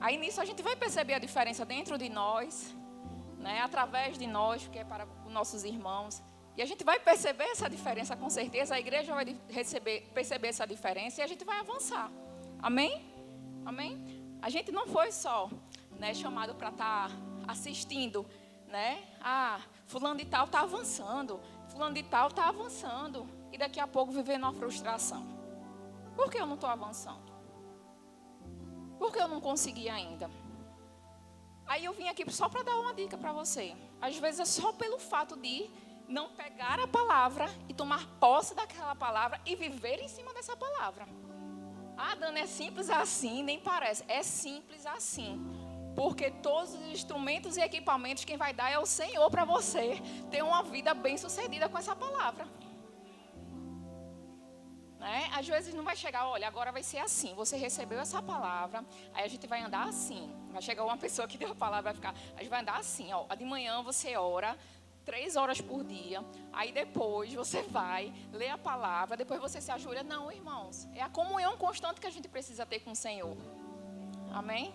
Aí nisso a gente vai perceber a diferença dentro de nós, né, através de nós, porque é para os nossos irmãos. E a gente vai perceber essa diferença com certeza. A igreja vai perceber essa diferença e a gente vai avançar. Amém? Amém? A gente não foi só, né, chamado para estar assistindo, né? Fulano de tal está avançando, fulano de tal está avançando. E daqui a pouco vivendo uma frustração. Por que eu não estou avançando? Por que eu não consegui ainda? Aí eu vim aqui só para dar uma dica para você. Às vezes é só pelo fato de não pegar a palavra e tomar posse daquela palavra e viver em cima dessa palavra. Dana, é simples assim, nem parece. É simples assim. Porque todos os instrumentos e equipamentos quem vai dar é o Senhor para você ter uma vida bem sucedida com essa palavra. Né? Às vezes não vai chegar, olha, agora vai ser assim. Você recebeu essa palavra, aí a gente vai andar assim. Vai chegar uma pessoa que deu a palavra, vai ficar, a gente vai andar assim, ó. De manhã você ora 3 horas por dia, aí depois você vai ler a palavra, depois você se ajoelha. Não, irmãos, é a comunhão constante que a gente precisa ter com o Senhor. Amém?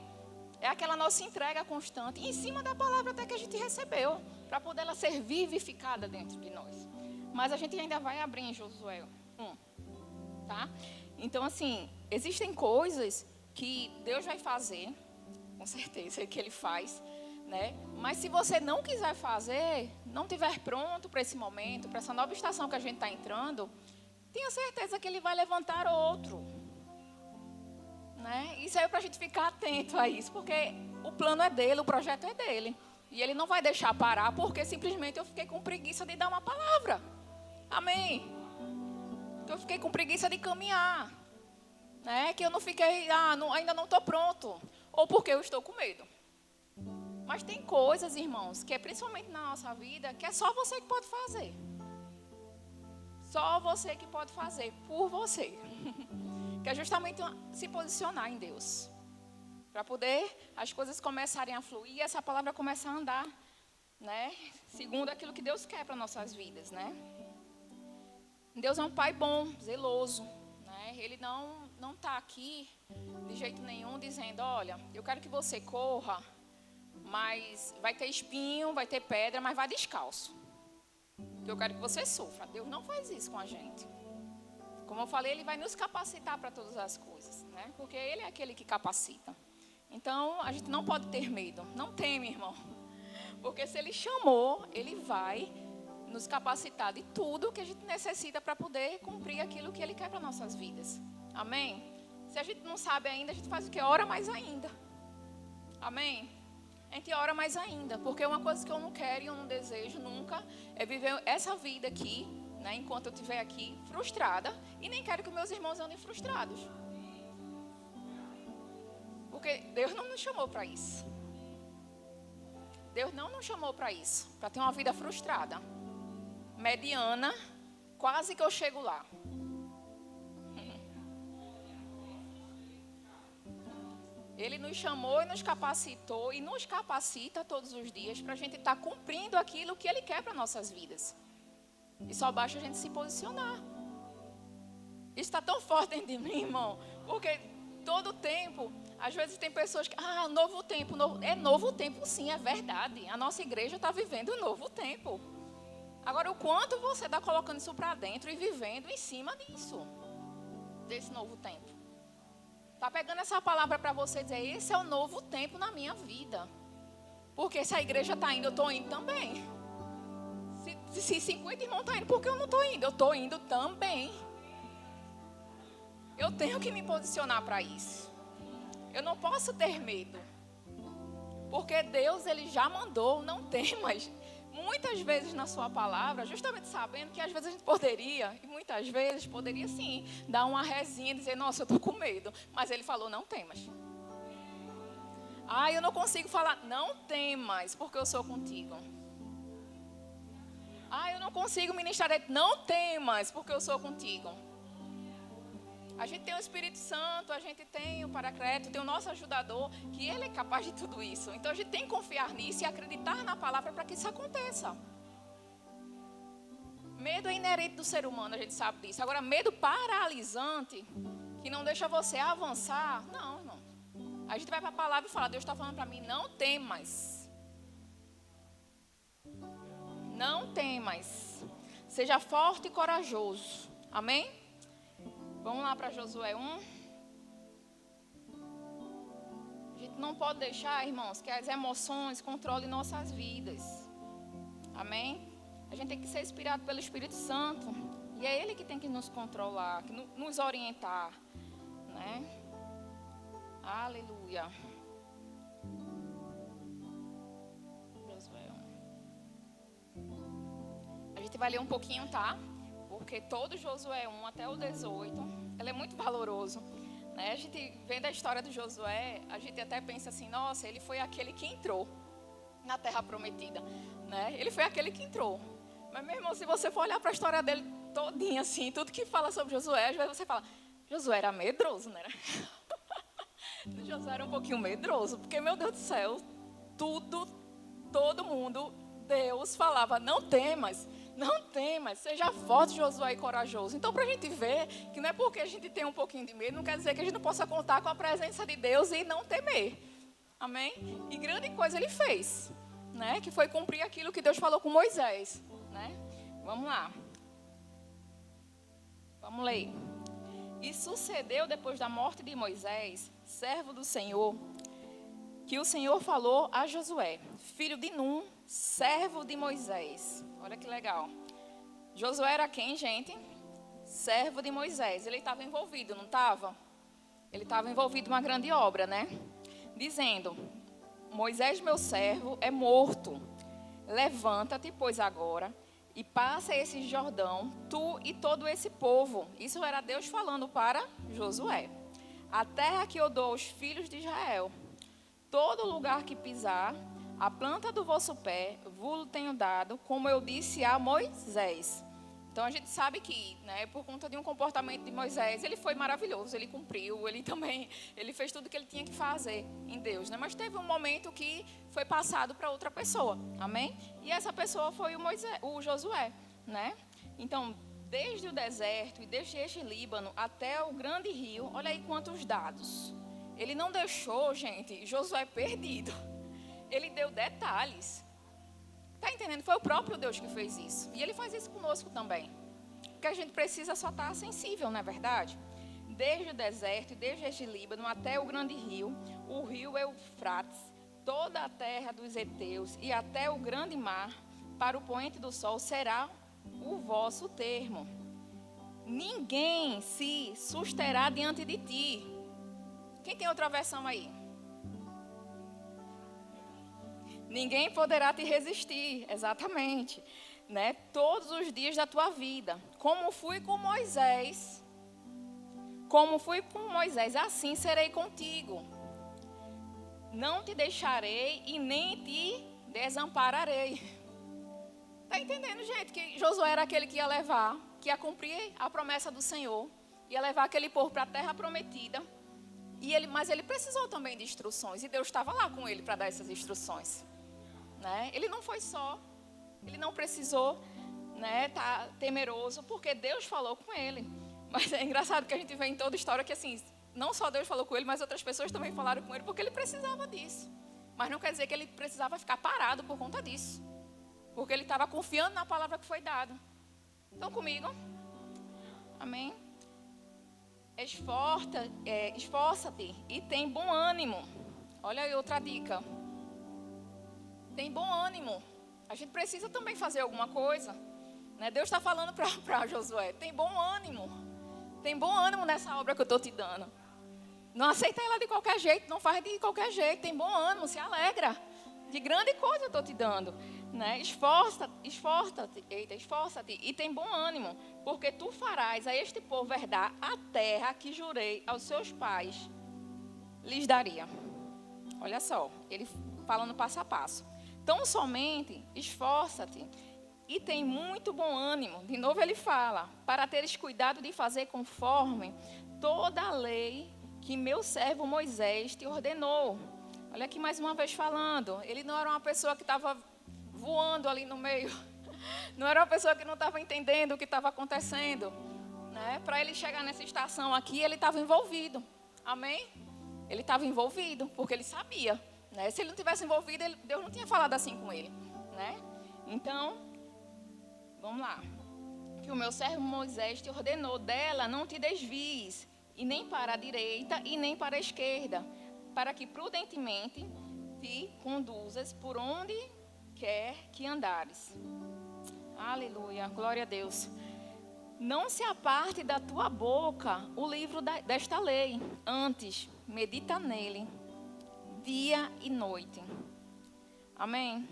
É aquela nossa entrega constante em cima da palavra até que a gente recebeu, para poder ela ser vivificada dentro de nós. Mas a gente ainda vai abrir em Josué 1, tá? Então, assim, existem coisas que Deus vai fazer, com certeza que Ele faz, né? Mas se você não quiser fazer, não estiver pronto para esse momento, para essa nova estação que a gente está entrando, tenha certeza que Ele vai levantar outro, né? Isso aí é para a gente ficar atento a isso, porque o plano é dele, o projeto é dele, E Ele não vai deixar parar porque simplesmente eu fiquei com preguiça de dar uma palavra. Amém? Que eu fiquei com preguiça de caminhar. Né? Que eu não fiquei, ainda não estou pronto. Ou porque eu estou com medo. Mas tem coisas, irmãos, que é principalmente na nossa vida, que é só você que pode fazer. Só você que pode fazer, por você. Que é justamente se posicionar em Deus. Para poder as coisas começarem a fluir e essa palavra começar a andar, né? Segundo aquilo que Deus quer para nossas vidas, né? Deus é um pai bom, zeloso, né? Ele não está aqui de jeito nenhum dizendo, olha, eu quero que você corra, mas vai ter espinho, vai ter pedra, mas vai descalço. Eu quero que você sofra. Deus não faz isso com a gente. Como eu falei, Ele vai nos capacitar para todas as coisas, né? Porque Ele é aquele que capacita. Então, a gente não pode ter medo. Não teme, irmão. Porque se Ele chamou, Ele vai nos capacitar de tudo que a gente necessita para poder cumprir aquilo que Ele quer para nossas vidas. Amém? Se a gente não sabe ainda, a gente faz o quê? Ora mais ainda. Amém? A gente ora mais ainda. Porque uma coisa que eu não quero e eu não desejo nunca é viver essa vida aqui, né, enquanto eu estiver aqui frustrada. E nem quero que meus irmãos andem frustrados. Porque Deus não nos chamou para isso. Deus não nos chamou para isso. Para ter uma vida frustrada. Mediana. Quase que eu chego lá. Ele nos chamou e nos capacitou. E nos capacita todos os dias para a gente estar cumprindo aquilo que Ele quer para nossas vidas. E só basta a gente se posicionar. Isso está tão forte dentro de mim, irmão. Porque todo tempo, às vezes tem pessoas que, novo tempo, é novo tempo sim, é verdade. A nossa igreja está vivendo um novo tempo. Agora, o quanto você está colocando isso para dentro e vivendo em cima disso, desse novo tempo. Está pegando essa palavra para você dizer, esse é o novo tempo na minha vida. Porque se a igreja está indo, eu estou indo também. Se 50 irmãos estão indo, por que eu não estou indo? Eu estou indo também. Eu tenho que me posicionar para isso. Eu não posso ter medo. Porque Deus, Ele já mandou, não temas. Muitas vezes na sua palavra, justamente sabendo que às vezes a gente poderia, e muitas vezes poderia sim, dar uma rezinha e dizer, nossa, eu estou com medo. Mas Ele falou, não temas. Eu não consigo falar, não temas, porque eu sou contigo. Eu não consigo ministrar, não temas, porque eu sou contigo. A gente tem o Espírito Santo, a gente tem o Paracleto, tem o nosso ajudador, que Ele é capaz de tudo isso. Então a gente tem que confiar nisso e acreditar na palavra para que isso aconteça. Medo é inerente do ser humano, a gente sabe disso. Agora, medo paralisante, que não deixa você avançar, não, irmão. A gente vai para a palavra e fala, Deus está falando para mim, não temas. Não temas. Seja forte e corajoso. Amém? Vamos lá para Josué 1. A gente não pode deixar, irmãos, que as emoções controlem nossas vidas. Amém? A gente tem que ser inspirado pelo Espírito Santo. E é Ele que tem que nos controlar, que nos orientar. Né? Aleluia. Josué 1. A gente vai ler um pouquinho, tá? Porque todo Josué 1 até o 18, ele é muito valoroso. Né? A gente vendo a história do Josué, a gente até pensa assim, nossa, ele foi aquele que entrou na terra prometida. Né? Ele foi aquele que entrou. Mas, meu irmão, se você for olhar para a história dele todinha, assim, tudo que fala sobre Josué, às vezes você fala, Josué era medroso, né? Josué era um pouquinho medroso, porque, meu Deus do céu, todo mundo, Deus falava, não temas, seja forte, Josué, e corajoso. Então, para a gente ver que não é porque a gente tem um pouquinho de medo, não quer dizer que a gente não possa contar com a presença de Deus e não temer. Amém? E grande coisa Ele fez, né? Que foi cumprir aquilo que Deus falou com Moisés, né? Vamos lá. Vamos ler. E sucedeu depois da morte de Moisés, servo do Senhor, que o Senhor falou a Josué, filho de Num, servo de Moisés. Olha que legal. Josué era quem, gente? Servo de Moisés. Ele estava envolvido, não estava? Ele estava envolvido em uma grande obra, né? Dizendo, Moisés, meu servo, é morto. Levanta-te, pois, agora, e passa esse Jordão, tu e todo esse povo. Isso era Deus falando para Josué. A terra que eu dou aos filhos de Israel, todo lugar que pisar, a planta do vosso pé, vos tenho dado, como eu disse a Moisés. Então a gente sabe que, né, por conta de um comportamento de Moisés, ele foi maravilhoso, ele cumpriu, ele fez tudo o que ele tinha que fazer em Deus, né? Mas teve um momento que foi passado para outra pessoa, amém? E essa pessoa foi o Josué, né? Então, desde o deserto e desde este Líbano até o grande rio, olha aí quantos dados. Ele não deixou, gente, Josué perdido. Ele deu detalhes. Está entendendo? Foi o próprio Deus que fez isso. E Ele faz isso conosco também. Porque a gente precisa só estar sensível, não é verdade? Desde o deserto, desde este Líbano até o grande rio, o rio Eufrates, toda a terra dos heteus e até o grande mar, para o poente do sol, será o vosso termo. Ninguém se susterá diante de ti. Quem tem outra versão aí? Ninguém poderá te resistir, exatamente, né? Todos os dias da tua vida. Como fui com Moisés, assim serei contigo. Não te deixarei e nem te desampararei. Está entendendo, gente, que Josué era aquele que ia levar, que ia cumprir a promessa do Senhor, ia levar aquele povo para a terra prometida. Mas ele precisou também de instruções, e Deus estava lá com ele para dar essas instruções. Né? Ele não foi só, ele não precisou, né, tá temeroso, porque Deus falou com ele. Mas é engraçado que a gente vê em toda a história que assim, não só Deus falou com ele, mas outras pessoas também falaram com ele, porque ele precisava disso. Mas não quer dizer que ele precisava ficar parado por conta disso, porque ele estava confiando na palavra que foi dada. Estão comigo? Amém? Esforça-te e tem bom ânimo. Olha aí outra dica. Tem bom ânimo. A gente precisa também fazer alguma coisa, né? Deus está falando para Josué, tem bom ânimo. Tem bom ânimo nessa obra que eu estou te dando. Não aceita ela de qualquer jeito, não faz de qualquer jeito. Tem bom ânimo, se alegra. De grande coisa eu estou te dando, né? Esforça-te e tem bom ânimo, porque tu farás a este povo herdar a terra que jurei aos seus pais lhes daria. Olha só, ele falando passo a passo. Tão somente esforça-te e tem muito bom ânimo. De novo ele fala, para teres cuidado de fazer conforme toda a lei que meu servo Moisés te ordenou. Olha aqui mais uma vez falando. Ele não era uma pessoa que estava voando ali no meio. Não era uma pessoa que não estava entendendo o que estava acontecendo, né? Para ele chegar nessa estação aqui, ele estava envolvido. Amém? Ele estava envolvido, porque ele sabia. Né? Se ele não tivesse envolvido, Deus não tinha falado assim com ele, né? Então, vamos lá. Que o meu servo Moisés te ordenou, dela não te desvies, e nem para a direita e nem para a esquerda, para que prudentemente te conduzas por onde quer que andares. Aleluia, glória a Deus. Não se aparte da tua boca o livro desta lei, antes medita nele dia e noite. Amém?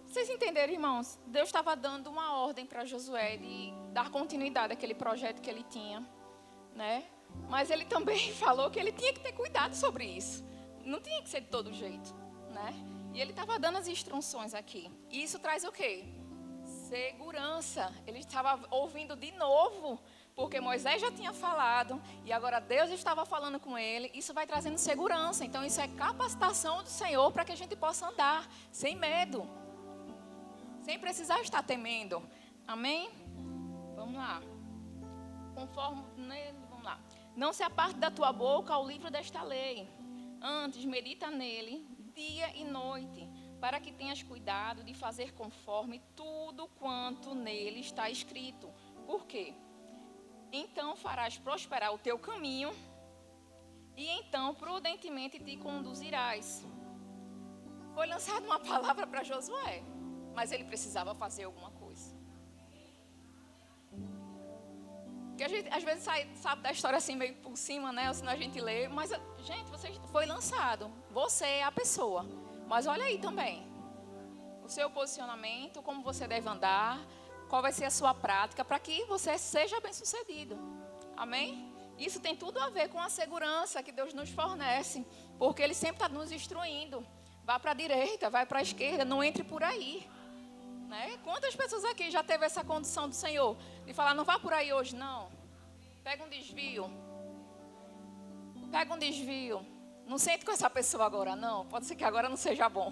Vocês entenderam, irmãos? Deus estava dando uma ordem para Josué de dar continuidade àquele projeto que ele tinha, né? Mas ele também falou que ele tinha que ter cuidado sobre isso. Não tinha que ser de todo jeito, né? E ele estava dando as instruções aqui. E isso traz o quê? Segurança. Ele estava ouvindo de novo, porque Moisés já tinha falado e agora Deus estava falando com ele. Isso vai trazendo segurança. Então isso é capacitação do Senhor para que a gente possa andar sem medo, sem precisar estar temendo. Amém? Vamos lá. Conforme nele, vamos lá. Não se aparte da tua boca o livro desta lei. Antes medita nele dia e noite, para que tenhas cuidado de fazer conforme tudo quanto nele está escrito. Por quê? Então farás prosperar o teu caminho e então prudentemente te conduzirás. Foi lançada uma palavra para Josué, mas ele precisava fazer alguma coisa. Porque a gente às vezes sabe da história assim meio por cima, né? Ou senão a gente lê. Mas, gente, foi lançado. Você é a pessoa. Mas olha aí também. O seu posicionamento, como você deve andar, qual vai ser a sua prática para que você seja bem-sucedido. Amém? Isso tem tudo a ver com a segurança que Deus nos fornece. Porque Ele sempre está nos instruindo. Vá para a direita, vai para a esquerda, não entre por aí. Né? Quantas pessoas aqui já teve essa condição do Senhor de falar, não vá por aí hoje, não. Pega um desvio. Pega um desvio. Não sente com essa pessoa agora, não. Pode ser que agora não seja bom.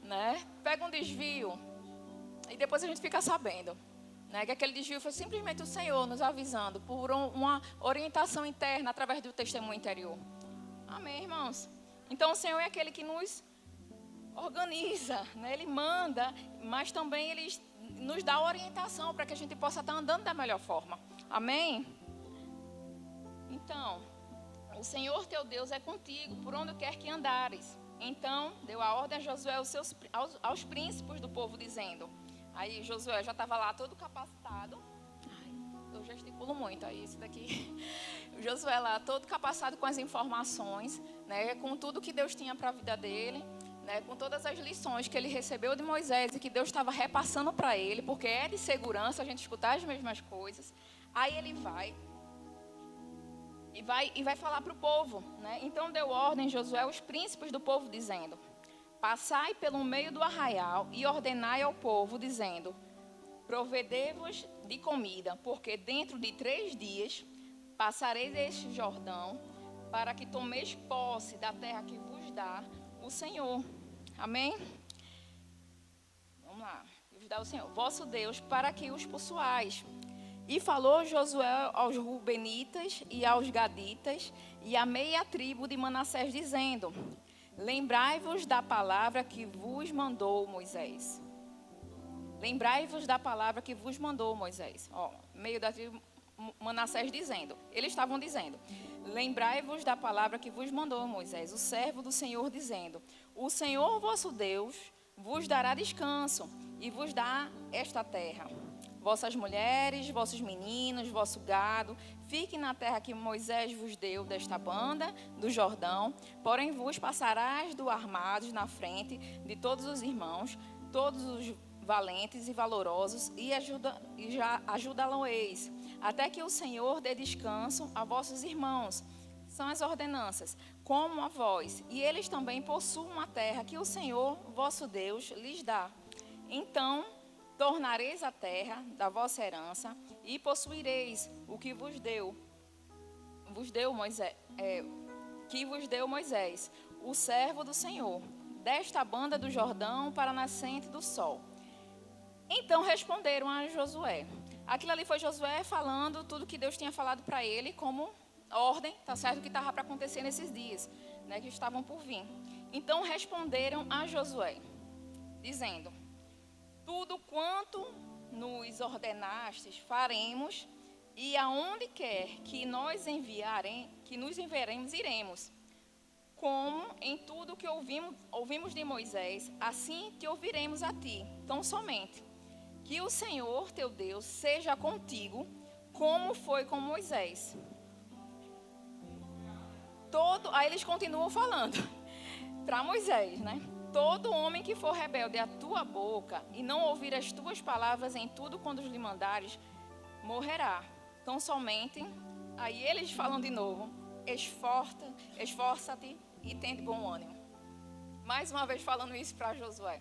Né? Pega um desvio. E depois a gente fica sabendo. Né? Que aquele desvio foi simplesmente o Senhor nos avisando por uma orientação interna através do testemunho interior. Amém, irmãos? Então o Senhor é aquele que nos organiza, né? Ele manda, mas também Ele nos dá orientação para que a gente possa estar andando da melhor forma. Amém? Então, o Senhor teu Deus é contigo, por onde quer que andares. Então, deu a ordem a Josué aos príncipes do povo, dizendo... Aí Josué já estava lá todo capacitado. Ai, eu gesticulo muito, aí isso daqui... O Josué lá todo capacitado com as informações, né? Com tudo que Deus tinha para a vida dele. Né, com todas as lições que ele recebeu de Moisés e que Deus estava repassando para ele, porque é de segurança a gente escutar as mesmas coisas. Aí ele vai falar para o povo. Né? Então deu ordem Josué aos príncipes do povo, dizendo: passai pelo meio do arraial e ordenai ao povo, dizendo: provedei-vos de comida, porque dentro de 3 dias passareis este Jordão, para que tomeis posse da terra que vos dá o Senhor. Amém? Vamos lá. Vos dá o Senhor, vosso Deus, para que os possuais. E falou Josué aos Rubenitas e aos Gaditas e à meia tribo de Manassés, dizendo: lembrai-vos da palavra que vos mandou Moisés. Lembrai-vos da palavra que vos mandou Moisés. Ó, meio da tribo Manassés dizendo. Eles estavam dizendo: lembrai-vos da palavra que vos mandou Moisés, o servo do Senhor, dizendo: o Senhor vosso Deus vos dará descanso e vos dá esta terra. Vossas mulheres, vossos meninos, vosso gado, fiquem na terra que Moisés vos deu desta banda do Jordão, porém vos passarás do armados na frente de todos os irmãos, todos os valentes e valorosos, e ajudá-lo-eis, até que o Senhor dê descanso a vossos irmãos. São as ordenanças, como a vós, e eles também possuam a terra que o Senhor, vosso Deus, lhes dá. Então, tornareis a terra da vossa herança, e possuireis o que vos deu Moisés, o servo do Senhor, desta banda do Jordão para a nascente do sol. Então responderam a Josué. Aquilo ali foi Josué falando tudo que Deus tinha falado para ele como ordem, tá certo, que estava para acontecer nesses dias, né, que estavam por vir. Então responderam a Josué, dizendo: tudo quanto nos ordenastes faremos, e aonde quer que nos enviaremos, iremos. Como em tudo que ouvimos de Moisés, assim te ouviremos a ti, tão somente. Que o Senhor teu Deus seja contigo, como foi com Moisés. Aí eles continuam falando para Moisés, né? Todo homem que for rebelde à tua boca e não ouvir as tuas palavras em tudo quando lhe mandares, morrerá. Então somente, aí eles falam de novo: esforça-te e tende bom ânimo. Mais uma vez falando isso para Josué.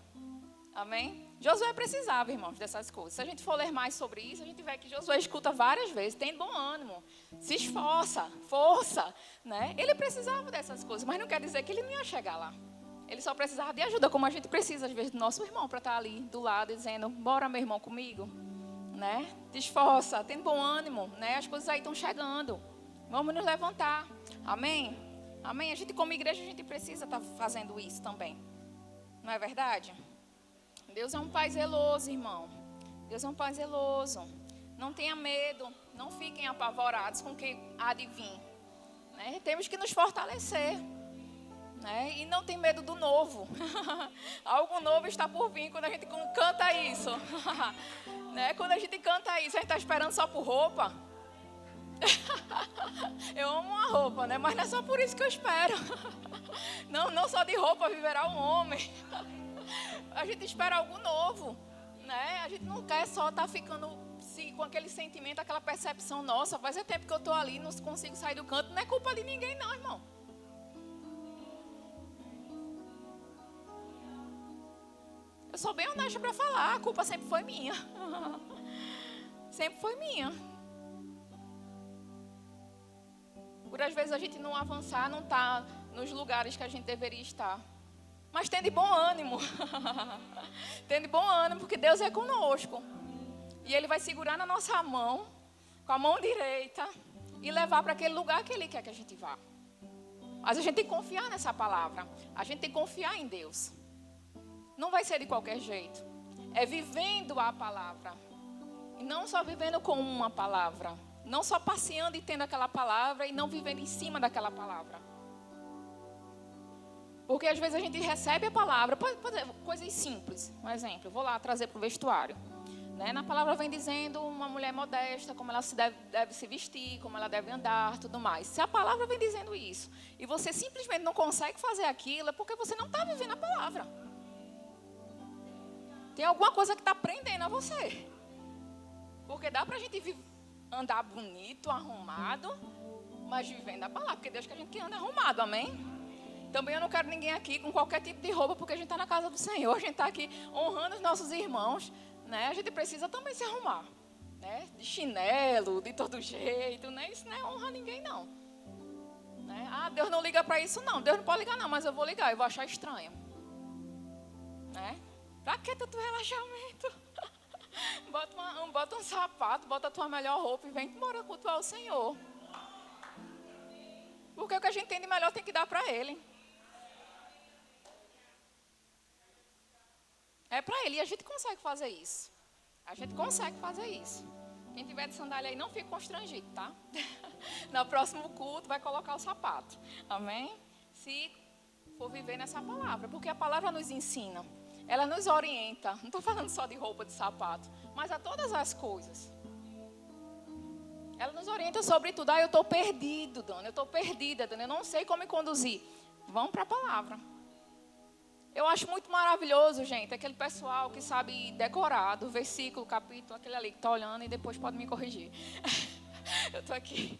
Amém? Josué precisava, irmãos, dessas coisas. Se a gente for ler mais sobre isso, a gente vê que Josué escuta várias vezes: tende bom ânimo, se esforça, força, né? Ele precisava dessas coisas, mas não quer dizer que ele não ia chegar lá. Ele só precisava de ajuda, como a gente precisa, às vezes, do nosso irmão, para estar ali do lado, dizendo: bora, meu irmão, comigo, né? Te esforça, tem bom ânimo, né? As coisas aí estão chegando, vamos nos levantar. Amém? Amém? A gente, como igreja, a gente precisa estar fazendo isso também, não é verdade? Deus é um Pai zeloso, irmão. Deus é um Pai zeloso. Não tenha medo, não fiquem apavorados com o que há de vir, né? Temos que nos fortalecer, né? E não tem medo do novo. Algo novo está por vir quando a gente canta isso. Né? Quando a gente canta isso, a gente está esperando só por roupa. Eu amo a roupa, né? Mas não é só por isso que eu espero. Não só de roupa viverá um homem. A gente espera algo novo, né? A gente não quer só estar ficando com aquele sentimento, aquela percepção. Nossa, faz tempo que eu estou ali, não consigo sair do canto. Não é culpa de ninguém não, irmão. Eu sou bem honesta para falar, a culpa sempre foi minha. Sempre foi minha. Por às vezes a gente não avançar, não estar nos lugares que a gente deveria estar. Mas tem de bom ânimo. Tem de bom ânimo, porque Deus é conosco. E Ele vai segurar na nossa mão, com a mão direita, e levar para aquele lugar que Ele quer que a gente vá. Mas a gente tem que confiar nessa palavra. A gente tem que confiar em Deus. Não vai ser de qualquer jeito. É vivendo a palavra. E não só vivendo com uma palavra. Não só passeando e tendo aquela palavra e não vivendo em cima daquela palavra. Porque às vezes a gente recebe a palavra, coisas simples. Um exemplo, eu vou lá trazer para o vestuário. Né? Na palavra vem dizendo uma mulher modesta, como ela deve se vestir, como ela deve andar, tudo mais. Se a palavra vem dizendo isso, e você simplesmente não consegue fazer aquilo, é porque você não está vivendo a palavra. Tem alguma coisa que está prendendo a você. Porque dá para a gente andar bonito, arrumado, mas vivendo a palavra. Porque Deus quer a gente que anda arrumado, amém? Também eu não quero ninguém aqui com qualquer tipo de roupa, porque a gente está na casa do Senhor. A gente está aqui honrando os nossos irmãos, né? A gente precisa também se arrumar, né? De chinelo, de todo jeito, né? Isso não é honra a ninguém, não. Né? Ah, Deus não liga para isso, não. Deus não pode ligar, não, mas eu vou ligar, eu vou achar estranho. Né? Pra que tanto relaxamento? Bota um sapato, bota a tua melhor roupa e vem embora cultuar o Senhor. Porque o que a gente tem de melhor tem que dar para Ele. É para Ele e a gente consegue fazer isso. A gente consegue fazer isso. Quem tiver de sandália aí não fique constrangido, tá? No próximo culto vai colocar o sapato. Amém? Se for viver nessa palavra. Porque a palavra nos ensina. Ela nos orienta. Não estou falando só de roupa, de sapato. Mas a todas as coisas. Ela nos orienta sobre tudo. Ah, eu estou perdido, Dona. Eu estou perdida, Dona. Eu não sei como me conduzir. Vamos para a palavra. Eu acho muito maravilhoso, gente, aquele pessoal que sabe decorar do versículo, capítulo, aquele ali que está olhando e depois pode me corrigir. Eu estou aqui,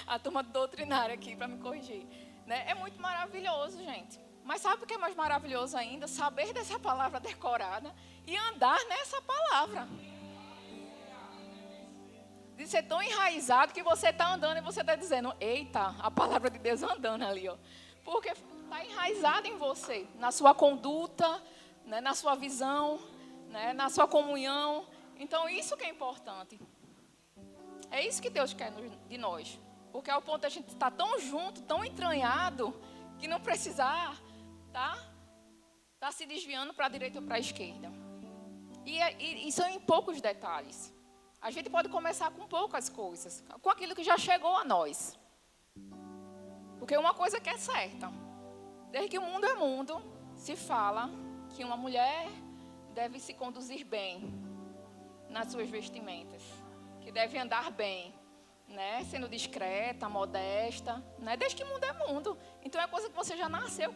a turma doutrinária aqui para me corrigir. Né? É muito maravilhoso, gente. Mas sabe o que é mais maravilhoso ainda? Saber dessa palavra decorada e andar nessa palavra. De ser tão enraizado que você está andando e você está dizendo, eita, a palavra de Deus andando ali, ó. Porque está enraizado em você, na sua conduta, né, na sua visão, né, na sua comunhão. Então, isso que é importante. É isso que Deus quer de nós. Porque ao ponto de a gente estar tão junto, tão entranhado, que não precisar tá se desviando para a direita ou para a esquerda. E são em poucos detalhes. A gente pode começar com poucas coisas, com aquilo que já chegou a nós. Porque uma coisa que é certa, desde que o mundo é mundo, se fala que uma mulher deve se conduzir bem nas suas vestimentas, que deve andar bem, né? Sendo discreta, modesta, né? Desde que o mundo é mundo. Então é coisa que você já nasceu,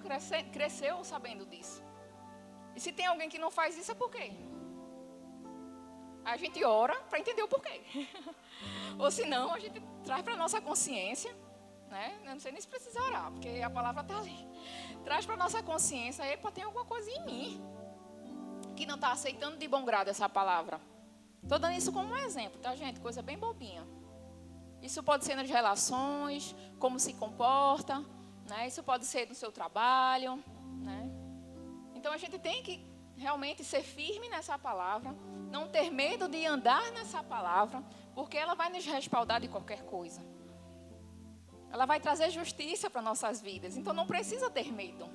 cresceu sabendo disso. E se tem alguém que não faz isso, é por quê? A gente ora para entender o porquê. Ou se não, a gente traz para a nossa consciência. Né? Eu não sei nem se precisa orar, porque a palavra está ali. Traz para a nossa consciência, epa, tem alguma coisa em mim que não está aceitando de bom grado essa palavra. Estou dando isso como um exemplo, tá, gente? Coisa bem bobinha. Isso pode ser nas relações, como se comporta, né? Isso pode ser no seu trabalho, né? Então a gente tem que realmente ser firme nessa palavra, não ter medo de andar nessa palavra, porque ela vai nos respaldar de qualquer coisa. Ela vai trazer justiça para nossas vidas. Então não precisa ter medo.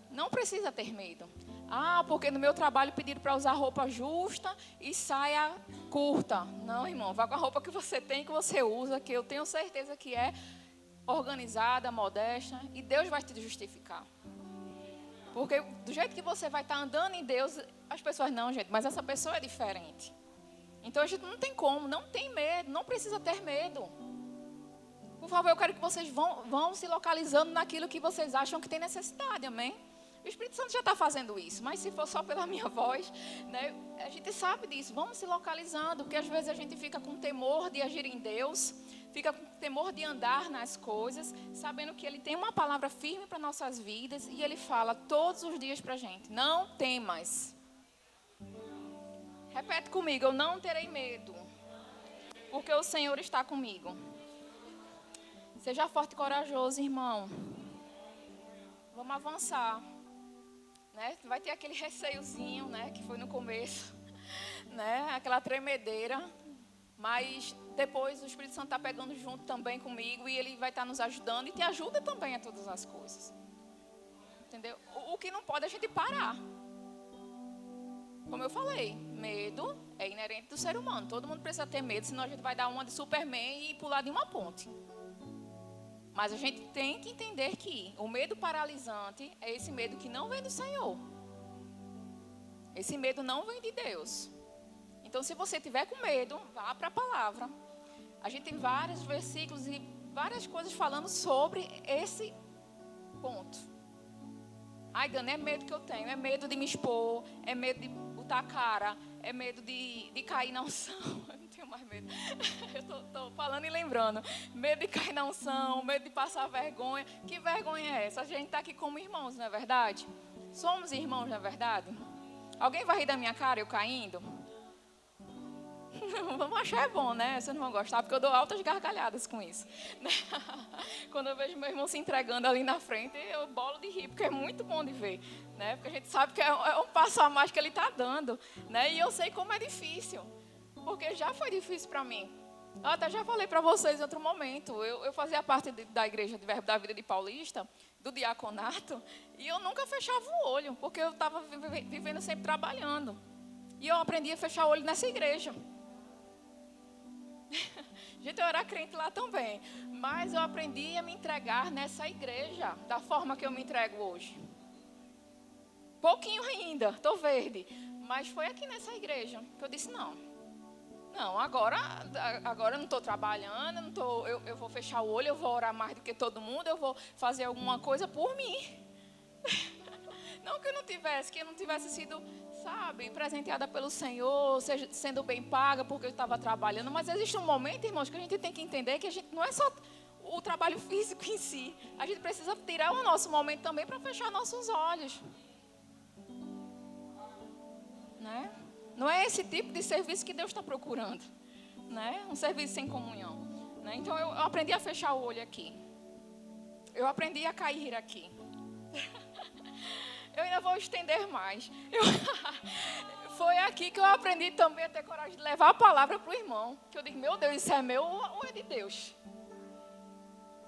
Não precisa ter medo. Ah, porque no meu trabalho pediram para usar roupa justa e saia curta. Não, irmão, vá com a roupa que você tem, que você usa, que eu tenho certeza que é organizada, modesta, e Deus vai te justificar. Porque do jeito que você vai estar andando em Deus, as pessoas, não, gente, mas essa pessoa é diferente. Então a gente não tem como, não tem medo, não precisa ter medo. Por favor, eu quero que vocês vão se localizando naquilo que vocês acham que tem necessidade, amém? O Espírito Santo já está fazendo isso, mas se for só pela minha voz, né, a gente sabe disso. Vamos se localizando, porque às vezes a gente fica com temor de agir em Deus, fica com temor de andar nas coisas, sabendo que Ele tem uma palavra firme para nossas vidas e Ele fala todos os dias para a gente: não temas. Repete comigo: eu não terei medo, porque o Senhor está comigo. Seja forte e corajoso, irmão. Vamos avançar. Né? Vai ter aquele receiozinho, né, que foi no começo, né, aquela tremedeira, mas depois o Espírito Santo está pegando junto também comigo e Ele vai estar nos ajudando e te ajuda também a todas as coisas. Entendeu? O que não pode é a gente parar. Como eu falei, medo é inerente do ser humano. Todo mundo precisa ter medo, senão a gente vai dar uma de Superman e pular de uma ponte. Mas a gente tem que entender que o medo paralisante é esse medo que não vem do Senhor. Esse medo não vem de Deus. Então, se você tiver com medo, vá para a palavra. A gente tem vários versículos e várias coisas falando sobre esse ponto. Ai, Dani, é medo que eu tenho. É medo de me expor, é medo de botar a cara, é medo de cair na unção. Eu não tenho mais medo. Eu estou falando e lembrando. Medo de cair na unção, medo de passar vergonha. Que vergonha é essa? A gente está aqui como irmãos, não é verdade? Somos irmãos, não é verdade? Alguém vai rir da minha cara, eu caindo? Vamos achar bom, né? Vocês não vão gostar, porque eu dou altas gargalhadas com isso. Quando eu vejo meu irmão se entregando ali na frente, eu bolo de rir, porque é muito bom de ver, né? Porque a gente sabe que é um passo a mais que ele está dando, né? E eu sei como é difícil, porque já foi difícil para mim. Eu até já falei para vocês em outro momento. Eu fazia parte da igreja de Verbo da Vida de Paulista, do diaconato, e eu nunca fechava o olho, porque eu estava vivendo sempre trabalhando. E eu aprendi a fechar o olho nessa igreja. Gente, eu era crente lá também, mas eu aprendi a me entregar nessa igreja da forma que eu me entrego hoje. Pouquinho ainda, estou verde, mas foi aqui nessa igreja que eu disse: não, agora eu não estou trabalhando, eu vou fechar o olho, eu vou orar mais do que todo mundo, eu vou fazer alguma coisa por mim. Não que eu não tivesse sido, sabe, presenteada pelo Senhor, sendo bem paga porque eu estava trabalhando. Mas existe um momento, irmãos, que a gente tem que entender que a gente não é só o trabalho físico em si. A gente precisa tirar o nosso momento também para fechar nossos olhos. Né? Não é esse tipo de serviço que Deus está procurando. Né? Um serviço sem comunhão. Né? Então eu aprendi a fechar o olho aqui. Eu aprendi a cair aqui. Eu ainda vou estender mais. Foi aqui que eu aprendi também a ter coragem de levar a palavra para o irmão. Que eu digo: meu Deus, isso é meu ou é de Deus?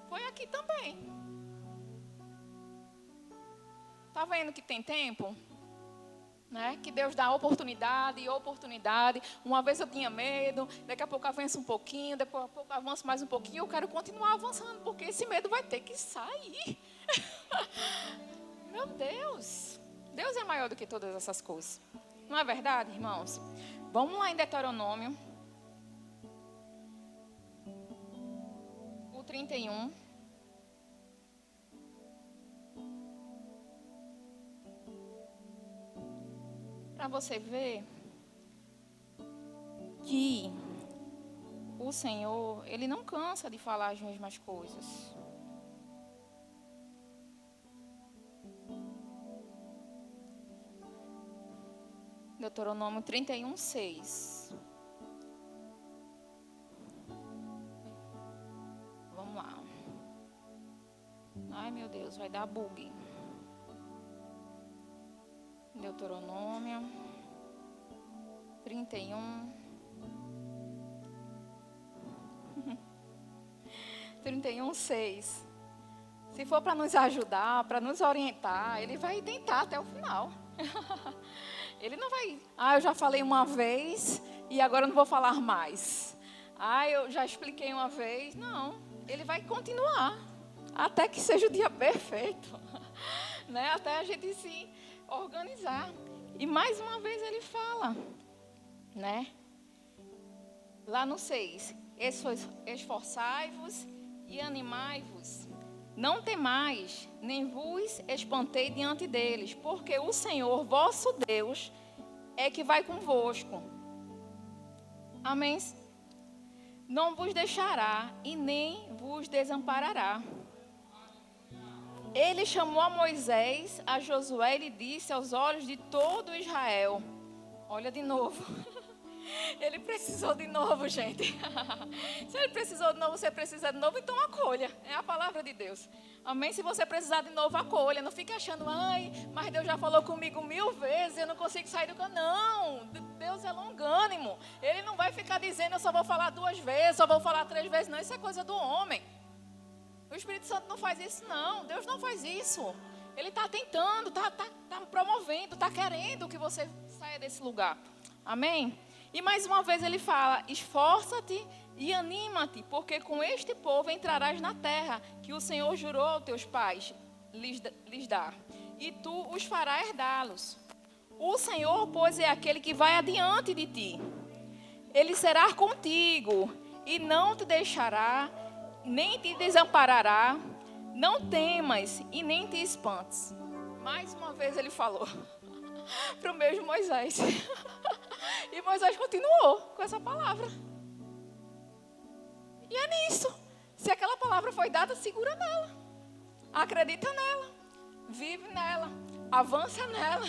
Foi aqui também. Está vendo que tem tempo? Né? Que Deus dá oportunidade e oportunidade. Uma vez eu tinha medo, daqui a pouco avanço um pouquinho, depois a pouco avanço mais um pouquinho. Eu quero continuar avançando, porque esse medo vai ter que sair. Meu Deus, Deus é maior do que todas essas coisas. Não é verdade, irmãos? Vamos lá em Deuteronômio, o 31. Para você ver que o Senhor, Ele não cansa de falar as mesmas coisas. Deuteronômio 31, 6. Vamos lá. Ai, meu Deus, vai dar bug. Deuteronômio 31. 31, 6. Se for para nos ajudar, para nos orientar, ele vai tentar até o final. Ele não vai: eu já falei uma vez e agora eu não vou falar mais. Eu já expliquei uma vez. Não, ele vai continuar até que seja o dia perfeito, né? Até a gente se organizar. E mais uma vez ele fala, né? lá no 6. Esforçai-vos e animai-vos. Não temais, nem vos espantei diante deles, porque o Senhor, vosso Deus, é que vai convosco. Amém? Não vos deixará e nem vos desamparará. Ele chamou a Moisés, a Josué, e disse aos olhos de todo Israel. Olha de novo. Ele precisou de novo, gente. Se ele precisou de novo, você precisa de novo, então acolha. É a palavra de Deus. Amém? Se você precisar de novo, acolha. Não fique achando, ai, mas Deus já falou comigo 1000 vezes, eu não consigo sair do canto. Não, Deus é longânimo. Ele não vai ficar dizendo, eu só vou falar 2 vezes, só vou falar 3 vezes. Não, isso é coisa do homem. O Espírito Santo não faz isso, não. Deus não faz isso. Ele está tentando, está promovendo, está querendo que você saia desse lugar. Amém? E mais uma vez ele fala, esforça-te e anima-te, porque com este povo entrarás na terra que o Senhor jurou aos teus pais lhes dar, e tu os farás herdá-los. O Senhor, pois, é aquele que vai adiante de ti. Ele será contigo e não te deixará, nem te desamparará. Não temas e nem te espantes. Mais uma vez ele falou para o mesmo Moisés. E Moisés continuou com essa palavra. E é nisso. Se aquela palavra foi dada, segura nela. Acredita nela. Vive nela. Avança nela.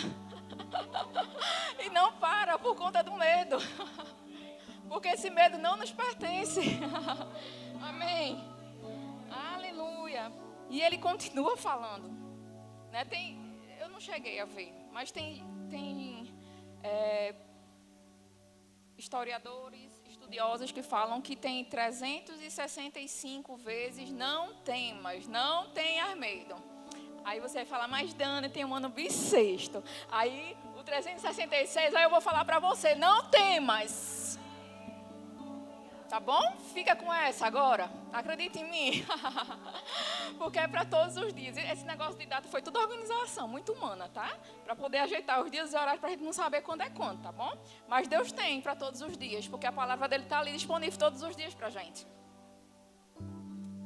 E não para por conta do medo. Porque esse medo não nos pertence. Amém. Aleluia. E ele continua falando. Né? Eu não cheguei a ver, mas tem historiadores, estudiosos que falam que tem 365 vezes não temas, não tenhas medo. Aí você vai falar, mas Dani, tem um ano bissexto. Aí o 366, aí eu vou falar para você, não temas. Tá bom? Fica com essa agora. Acredita em mim. Porque é para todos os dias. Esse negócio de data foi tudo organização, muito humana, tá? Para poder ajeitar os dias e horários para a gente não saber quando é quando, tá bom? Mas Deus tem para todos os dias, porque a palavra dele está ali disponível todos os dias para a gente.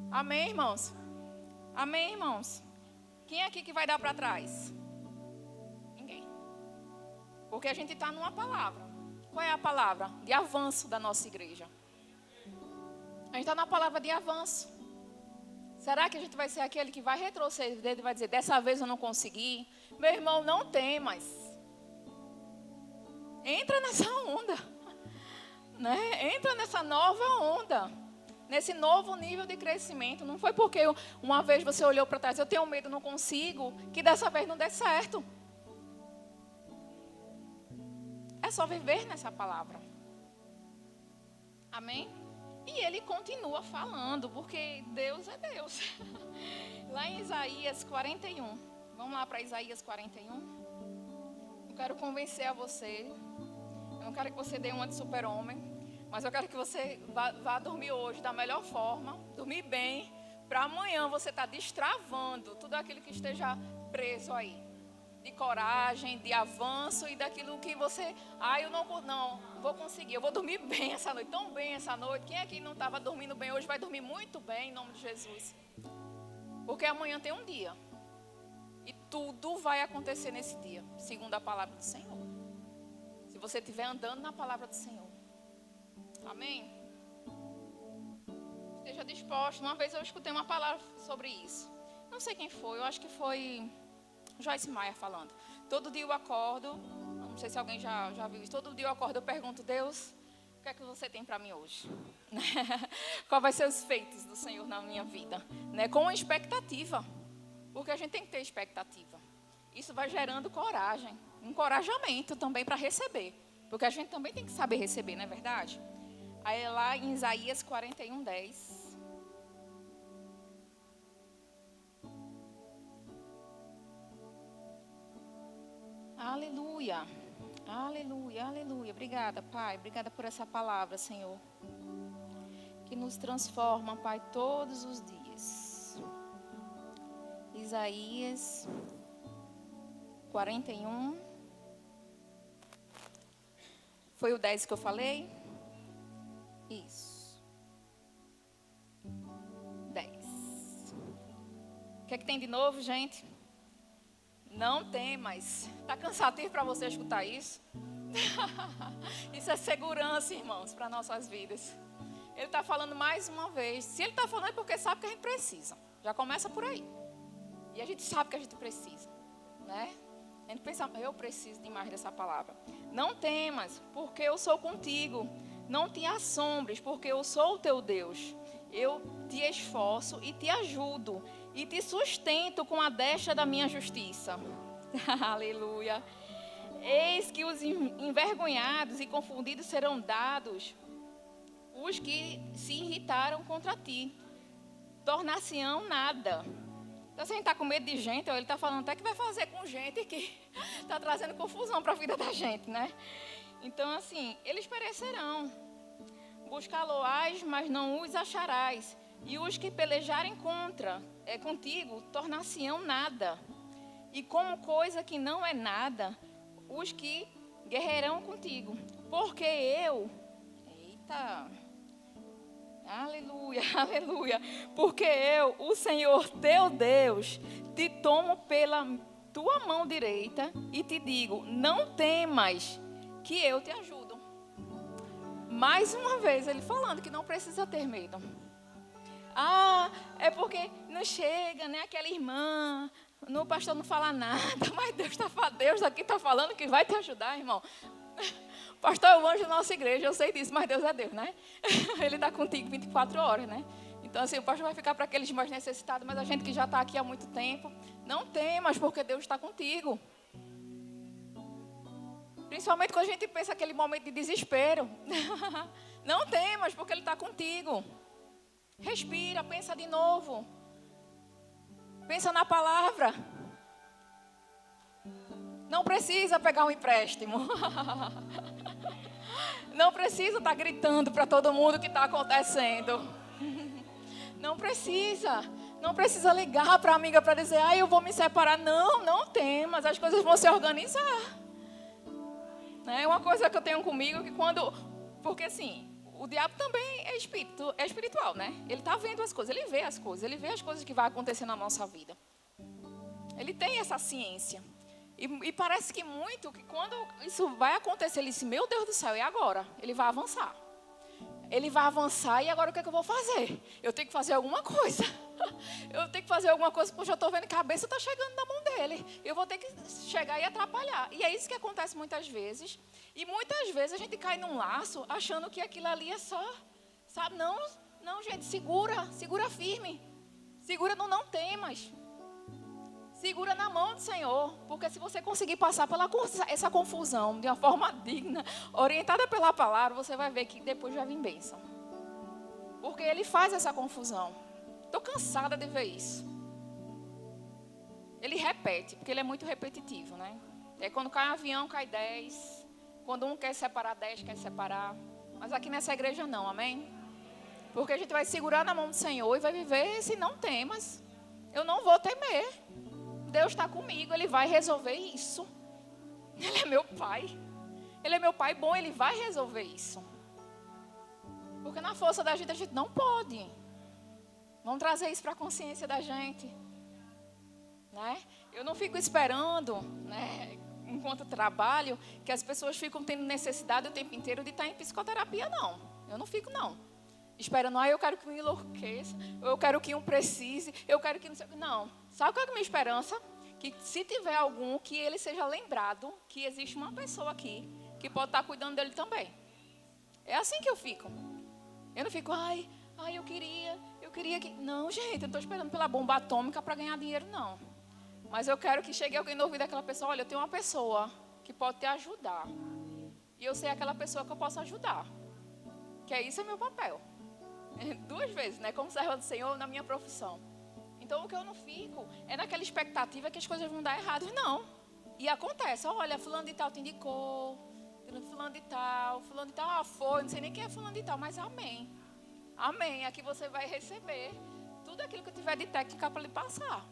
Amém, irmãos? Amém, irmãos? Quem é aqui que vai dar para trás? Ninguém. Porque a gente está numa palavra. Qual é a palavra? De avanço da nossa igreja. A gente está na palavra de avanço. Será que a gente vai ser aquele que vai retroceder e vai dizer, dessa vez eu não consegui? Meu irmão, não temas. Entra nessa onda. Né? Entra nessa nova onda. Nesse novo nível de crescimento. Não foi porque uma vez você olhou para trás, eu tenho medo, não consigo, que dessa vez não der certo. É só viver nessa palavra. Amém? E ele continua falando, porque Deus é Deus. Lá em Isaías 41. Vamos lá para Isaías 41. Eu quero convencer a você. Eu não quero que você dê uma de super-homem. Mas eu quero que você vá dormir hoje da melhor forma. Dormir bem. Para amanhã você estar destravando tudo aquilo que esteja preso aí. De coragem, de avanço e daquilo que você... eu não vou conseguir, eu vou dormir bem essa noite, tão bem essa noite. Quem aqui não estava dormindo bem hoje vai dormir muito bem em nome de Jesus. Porque amanhã tem um dia. E tudo vai acontecer nesse dia, segundo a palavra do Senhor. Se você estiver andando na palavra do Senhor. Amém? Esteja disposto. Uma vez eu escutei uma palavra sobre isso. Não sei quem foi, eu acho que foi... Joyce Meyer falando. Todo dia eu acordo, não sei se alguém já viu isso, todo dia eu acordo, eu pergunto, Deus, o que é que você tem para mim hoje? Qual vai ser os feitos do Senhor na minha vida? Né? Com expectativa, porque a gente tem que ter expectativa. Isso vai gerando coragem, encorajamento também para receber, porque a gente também tem que saber receber, não é verdade? Aí lá em Isaías 41, 10... Aleluia, aleluia, aleluia. Obrigada, Pai. Obrigada por essa palavra, Senhor. Que nos transforma, Pai, todos os dias. Isaías 41. Foi o 10 que eu falei? que é que tem de novo, gente? Não temas. Está cansativo para você escutar isso? Isso é segurança, irmãos, para nossas vidas. Ele está falando mais uma vez. Se ele está falando é porque sabe que a gente precisa. Já começa por aí. E a gente sabe que a gente precisa, né? A gente pensa, eu preciso demais dessa palavra. Não temas, porque eu sou contigo. Não te assombres, porque eu sou o teu Deus. Eu te esforço e te ajudo. E te sustento com a destra da minha justiça. Aleluia. Eis que os envergonhados e confundidos serão dados os que se irritaram contra ti. Tornar-se-ão nada. Então, se a gente está com medo de gente, ele está falando até que vai fazer com gente que está trazendo confusão para a vida da gente, né? Então, assim, eles perecerão. Buscá-lo-ás, mas não os acharás. E os que pelejarem contigo, tornar-se-ão nada. E como coisa que não é nada, os que guerrearão contigo. Porque eu... Eita... Aleluia, aleluia. Porque eu, o Senhor teu Deus, te tomo pela tua mão direita e te digo, não temas, que eu te ajudo. Mais uma vez, ele falando que não precisa ter medo. Ah, é porque não chega, né? Aquela irmã, o pastor não fala nada, mas Deus aqui está falando que vai te ajudar, irmão. O pastor é o anjo da nossa igreja, eu sei disso, mas Deus é Deus, né? Ele está contigo 24 horas, né? Então, assim, o pastor vai ficar para aqueles mais necessitados, mas a gente que já está aqui há muito tempo, não temas, porque Deus está contigo. Principalmente quando a gente pensa aquele momento de desespero. Não temas, porque Ele está contigo. Respira, pensa de novo. Pensa na palavra. Não precisa pegar um empréstimo. Não precisa estar gritando para todo mundo o que está acontecendo. Não precisa. Não precisa ligar para a amiga para dizer, eu vou me separar. Não temas, as coisas vão se organizar. É uma coisa que eu tenho comigo, que porque assim, o diabo também é espiritual, né? Ele está vendo as coisas, ele vê as coisas que vão acontecer na nossa vida. Ele tem essa ciência. E parece que muito, que quando isso vai acontecer, ele disse, meu Deus do céu, e agora? Ele vai avançar. Ele vai avançar e agora o que é que eu vou fazer? Eu tenho que fazer alguma coisa. Eu tenho que fazer alguma coisa, porque eu estou vendo que a cabeça está chegando na mão dele. Eu vou ter que chegar e atrapalhar. E é isso que acontece muitas vezes. E muitas vezes a gente cai num laço achando que aquilo ali é só, sabe? Não, gente, segura firme. Segura no não temas. Segura na mão do Senhor, porque se você conseguir passar pela essa confusão de uma forma digna, orientada pela palavra, você vai ver que depois vai vir bênção. Porque Ele faz essa confusão. Estou cansada de ver isso. Ele repete, porque Ele é muito repetitivo, né? É quando cai um avião, cai 10. Quando um quer separar, 10 quer separar. Mas aqui nessa igreja não, amém? Porque a gente vai segurar na mão do Senhor e vai viver esse não temas. Eu não vou temer. Deus está comigo, Ele vai resolver isso. Ele é meu Pai. Ele é meu Pai bom, Ele vai resolver isso. Porque na força da gente a gente não pode. Vamos trazer isso para a consciência da gente. Né? Eu não fico esperando, né, enquanto trabalho, que as pessoas ficam tendo necessidade o tempo inteiro de estar em psicoterapia, não. Eu não fico, não. Esperando, eu quero que um enlouqueça, eu quero que um precise, eu quero que não sei. Não. Sabe qual é a minha esperança? Que se tiver algum, que ele seja lembrado que existe uma pessoa aqui que pode estar cuidando dele também. É assim que eu fico. Eu não fico, eu queria que... Não, gente, eu não estou esperando pela bomba atômica para ganhar dinheiro, não. Mas eu quero que chegue alguém no ouvido daquela pessoa, olha, eu tenho uma pessoa que pode te ajudar. E eu sei aquela pessoa que eu posso ajudar. Que isso é meu papel. 2 vezes, né? Como serva do Senhor na minha profissão. Então, o que eu não fico é naquela expectativa que as coisas vão dar errado. Não. E acontece. Olha, fulano de tal te indicou. Fulano de tal, foi. Não sei nem quem é fulano de tal, mas amém. Amém. Aqui você vai receber tudo aquilo que eu tiver de técnica para lhe passar.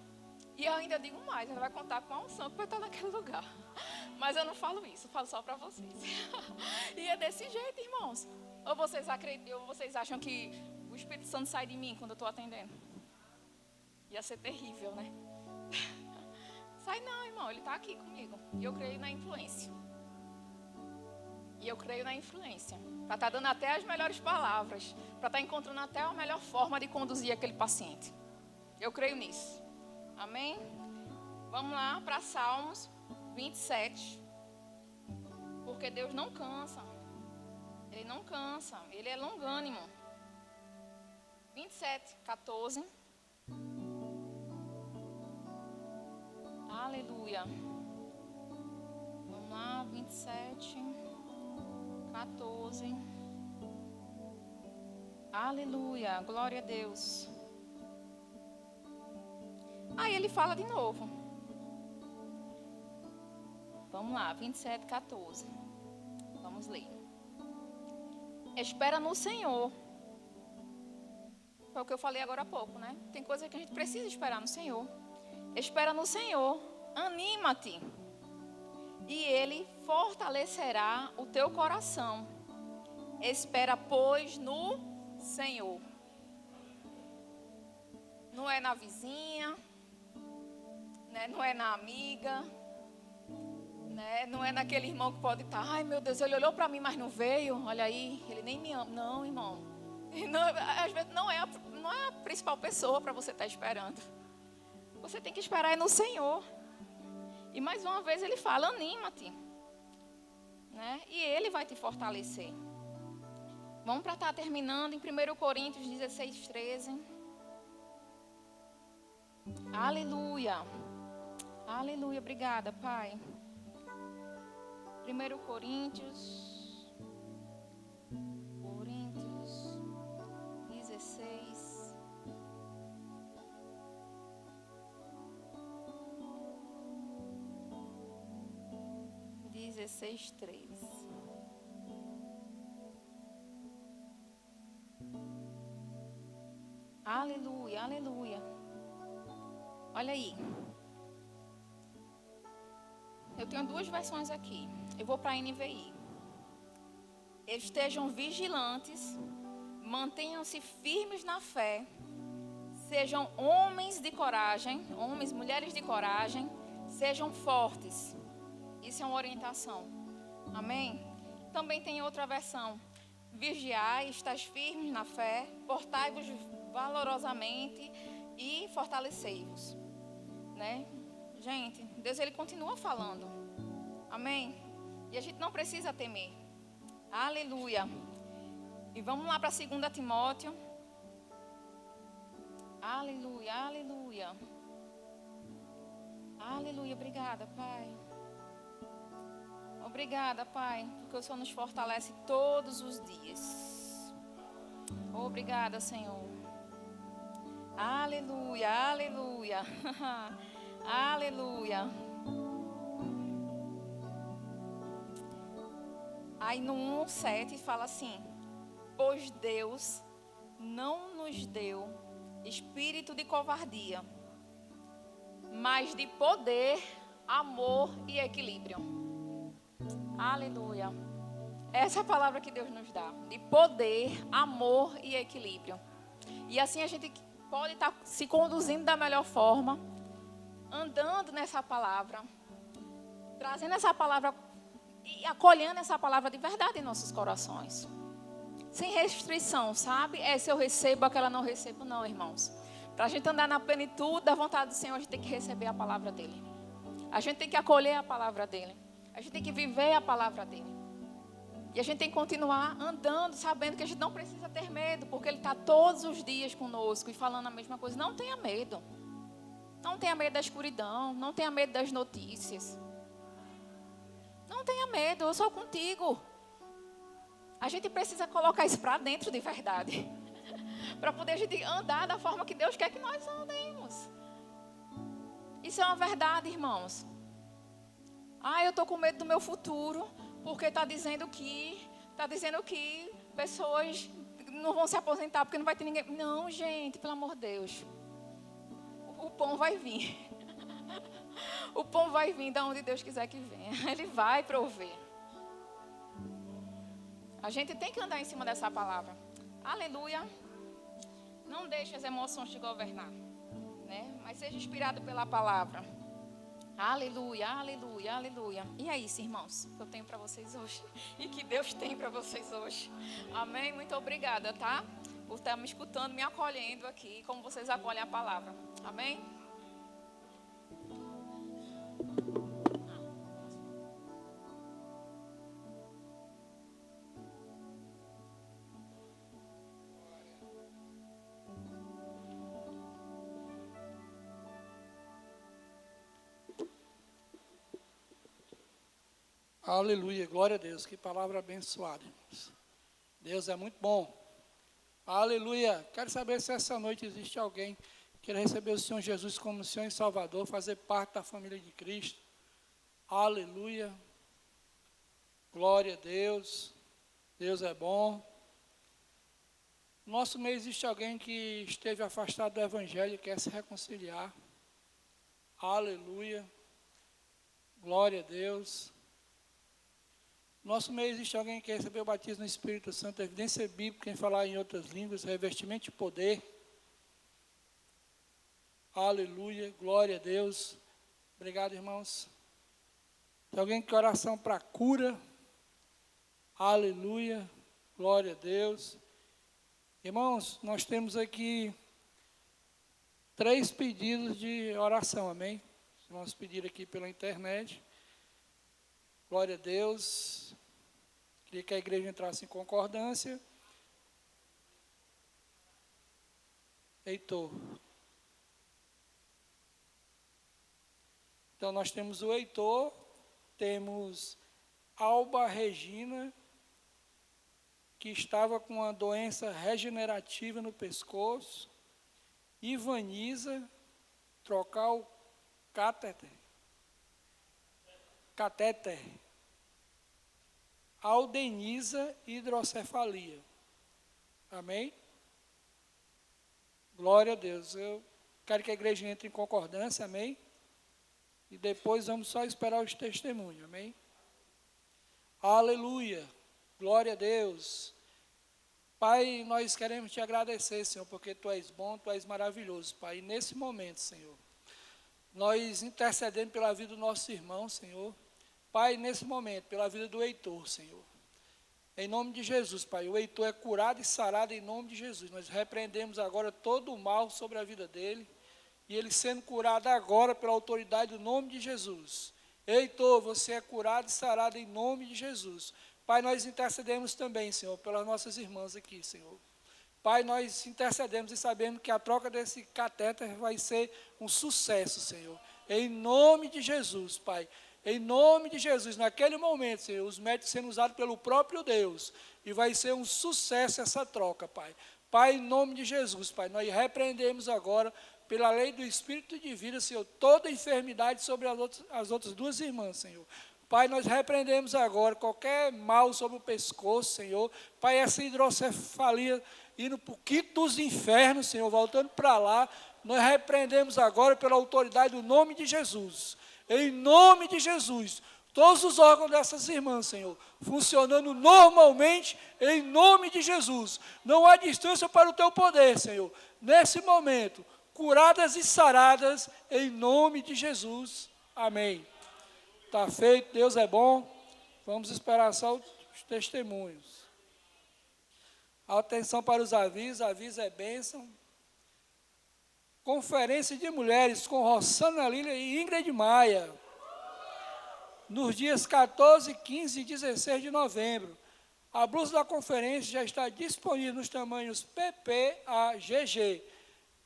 E eu ainda digo mais, ela vai contar com a unção que vai estar naquele lugar. Mas eu não falo isso, eu falo só para vocês. E é desse jeito, irmãos. Ou vocês acreditam, ou vocês acham que o Espírito Santo sai de mim quando eu estou atendendo? Ia ser terrível, né? Sai não, irmão, ele está aqui comigo. E eu creio na influência. Para estar dando até as melhores palavras. Para estar encontrando até a melhor forma de conduzir aquele paciente. Eu creio nisso. Amém? Vamos lá para Salmos 27. Porque Deus não cansa. Ele não cansa. Ele é longânimo. 27, 14. Aleluia. Vamos lá, 27, 14. Aleluia, glória a Deus. Aí ele fala de novo. Vamos lá, 27, 14. Vamos ler. Espera no Senhor. Foi o que eu falei agora há pouco, né? Tem coisa que a gente precisa esperar no Senhor. Espera no Senhor, anima-te, e Ele fortalecerá o teu coração. Espera, pois, no Senhor. Não é na vizinha, né? Não é na amiga, né? Não é naquele irmão que pode estar, ai meu Deus, ele olhou para mim, mas não veio, olha aí, ele nem me ama. Não, irmão, não, às vezes não é a principal pessoa para você estar esperando. Você tem que esperar no Senhor. E mais uma vez ele fala, anima-te, né? E Ele vai te fortalecer. Vamos para estar terminando em 1 Coríntios 16, 13. Aleluia. Aleluia, obrigada, Pai. 1 Coríntios 16. Dezesseis, 3. Aleluia, aleluia. Olha aí. Eu tenho duas versões aqui. Eu vou para a NVI. Estejam vigilantes, mantenham-se firmes na fé, sejam homens de coragem, homens, mulheres de coragem, sejam fortes. Isso é uma orientação. Amém? Também tem outra versão. Vigiai, estais firmes na fé, portai-vos valorosamente e fortalecei-vos. Né? Gente, Deus ele continua falando. Amém? E a gente não precisa temer. Aleluia. E vamos lá para 2 Timóteo. Aleluia, aleluia. Aleluia, obrigada, Pai. Obrigada, Pai, porque o Senhor nos fortalece todos os dias. Obrigada, Senhor. Aleluia, aleluia. Aleluia. Aí no 1:7 fala assim: pois Deus não nos deu espírito de covardia, mas de poder, amor e equilíbrio. Aleluia. Essa é a palavra que Deus nos dá. De poder, amor e equilíbrio. E assim a gente pode estar se conduzindo da melhor forma, andando nessa palavra, trazendo essa palavra e acolhendo essa palavra de verdade em nossos corações. Sem restrição, sabe? É se eu recebo, aquela não recebo, não, irmãos. Para a gente andar na plenitude da vontade do Senhor, a gente tem que receber a palavra dEle. A gente tem que acolher a palavra dEle. A gente tem que viver a palavra dEle. E a gente tem que continuar andando, sabendo que a gente não precisa ter medo, porque Ele está todos os dias conosco e falando a mesma coisa. Não tenha medo. Não tenha medo da escuridão. Não tenha medo das notícias. Não tenha medo, eu sou contigo. A gente precisa colocar isso para dentro de verdade. Para poder a gente andar da forma que Deus quer que nós andemos. Isso é uma verdade, irmãos. Eu estou com medo do meu futuro, porque está dizendo que pessoas não vão se aposentar, porque não vai ter ninguém. Não, gente, pelo amor de Deus. O pão vai vir. O pão vai vir de onde Deus quiser que venha. Ele vai prover. A gente tem que andar em cima dessa palavra. Aleluia. Não deixe as emoções te governar. né? Mas seja inspirado pela palavra. Aleluia, aleluia, aleluia. E é isso, irmãos, que eu tenho para vocês hoje. E que Deus tem para vocês hoje. Amém? Muito obrigada, tá? Por estar me escutando, me acolhendo aqui, como vocês acolhem a palavra. Amém? Aleluia, glória a Deus, que palavra abençoada, irmãos. Deus é muito bom. Aleluia, quero saber se essa noite existe alguém que queira receber o Senhor Jesus como Senhor e Salvador, fazer parte da família de Cristo. Aleluia, glória a Deus, Deus é bom. No nosso meio existe alguém que esteve afastado do Evangelho e quer se reconciliar. Aleluia, glória a Deus. No nosso meio existe alguém que recebeu o batismo no Espírito Santo, evidência bíblica em falar em outras línguas, revestimento de poder. Aleluia, glória a Deus. Obrigado, irmãos. Tem alguém que quer oração para cura? Aleluia, glória a Deus. Irmãos, nós temos aqui 3 pedidos de oração, amém? Vamos pedir aqui pela internet. Glória a Deus. Queria que a igreja entrasse em concordância. Heitor. Então, nós temos o Heitor, temos Alba Regina, que estava com uma doença regenerativa no pescoço. Ivaniza, trocar o catéter. Aldeniza, hidrocefalia. Amém? Glória a Deus. Eu quero que a igreja entre em concordância, amém? E depois vamos só esperar os testemunhos, amém? Aleluia, glória a Deus. Pai, nós queremos te agradecer, Senhor, porque Tu és bom, Tu és maravilhoso, Pai. E nesse momento, Senhor, nós intercedemos pela vida do nosso irmão, Senhor. Pai, nesse momento, pela vida do Heitor, Senhor. Em nome de Jesus, Pai, o Heitor é curado e sarado em nome de Jesus. Nós repreendemos agora todo o mal sobre a vida dele. E ele sendo curado agora pela autoridade do nome de Jesus. Heitor, você é curado e sarado em nome de Jesus. Pai, nós intercedemos também, Senhor, pelas nossas irmãs aqui, Senhor. Pai, nós intercedemos e sabemos que a troca desse catéter vai ser um sucesso, Senhor. Em nome de Jesus, Pai. Em nome de Jesus, naquele momento, Senhor, os médicos sendo usados pelo próprio Deus. E vai ser um sucesso essa troca, Pai. Pai, em nome de Jesus, Pai, nós repreendemos agora, pela lei do Espírito de vida, Senhor, toda enfermidade sobre as outras 2 irmãs, Senhor. Pai, nós repreendemos agora qualquer mal sobre o pescoço, Senhor. Pai, essa hidrocefalia indo para o quinto dos infernos, Senhor, voltando para lá, nós repreendemos agora pela autoridade do nome de Jesus. Em nome de Jesus, todos os órgãos dessas irmãs, Senhor, funcionando normalmente, em nome de Jesus. Não há distância para o Teu poder, Senhor. Nesse momento, curadas e saradas, em nome de Jesus. Amém. Está feito, Deus é bom. Vamos esperar só os testemunhos. Atenção para os avisos, aviso é bênção. Conferência de mulheres com Rossana Lília e Ingrid Maia. Nos dias 14, 15 e 16 de novembro. A blusa da conferência já está disponível nos tamanhos PP a GG.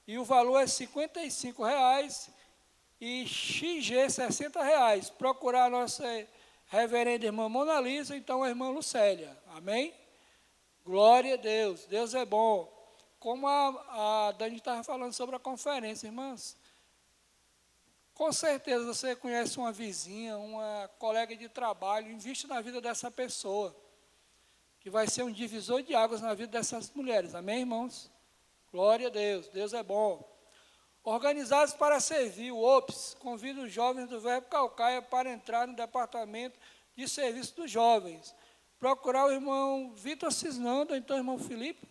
E o valor é R$ 55,00 e XG R$ 60,00. Procurar a nossa reverenda irmã Mona Lisa, então a irmã Lucélia. Amém? Glória a Deus. Deus é bom. Como a Dani estava falando sobre a conferência, irmãs. Com certeza você conhece uma vizinha, uma colega de trabalho, investe na vida dessa pessoa. Que vai ser um divisor de águas na vida dessas mulheres. Amém, irmãos? Glória a Deus, Deus é bom. Organizados para servir, o OPS convida os jovens do Verbo Calcaia para entrar no departamento de serviço dos jovens. Procurar o irmão Vitor Cisnando, então o irmão Felipe,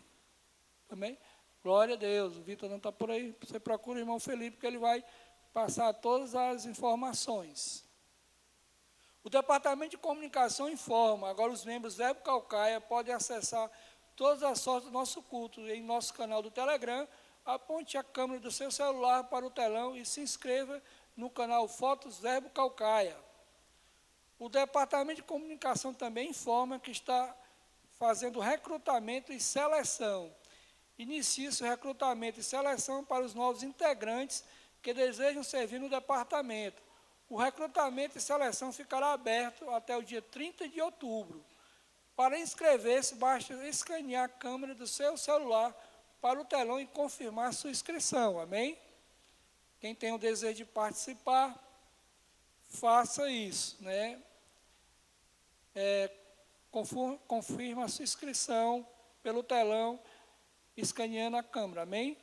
também, Glória a Deus. O Vitor não está por aí. Você procura o irmão Felipe, que ele vai passar todas as informações. O Departamento de Comunicação informa. Agora os membros Verbo Caucaia podem acessar todas as sortes do nosso culto em nosso canal do Telegram. Aponte a câmera do seu celular para o telão e se inscreva no canal Fotos Verbo Caucaia. O Departamento de Comunicação também informa que está fazendo recrutamento e seleção. Inicie-se o recrutamento e seleção para os novos integrantes que desejam servir no departamento. O recrutamento e seleção ficará aberto até o dia 30 de outubro. Para inscrever-se, basta escanear a câmera do seu celular para o telão e confirmar sua inscrição. Amém? Quem tem o desejo de participar, faça isso, né? Confirma a sua inscrição pelo telão, escaneando a câmera. Amém?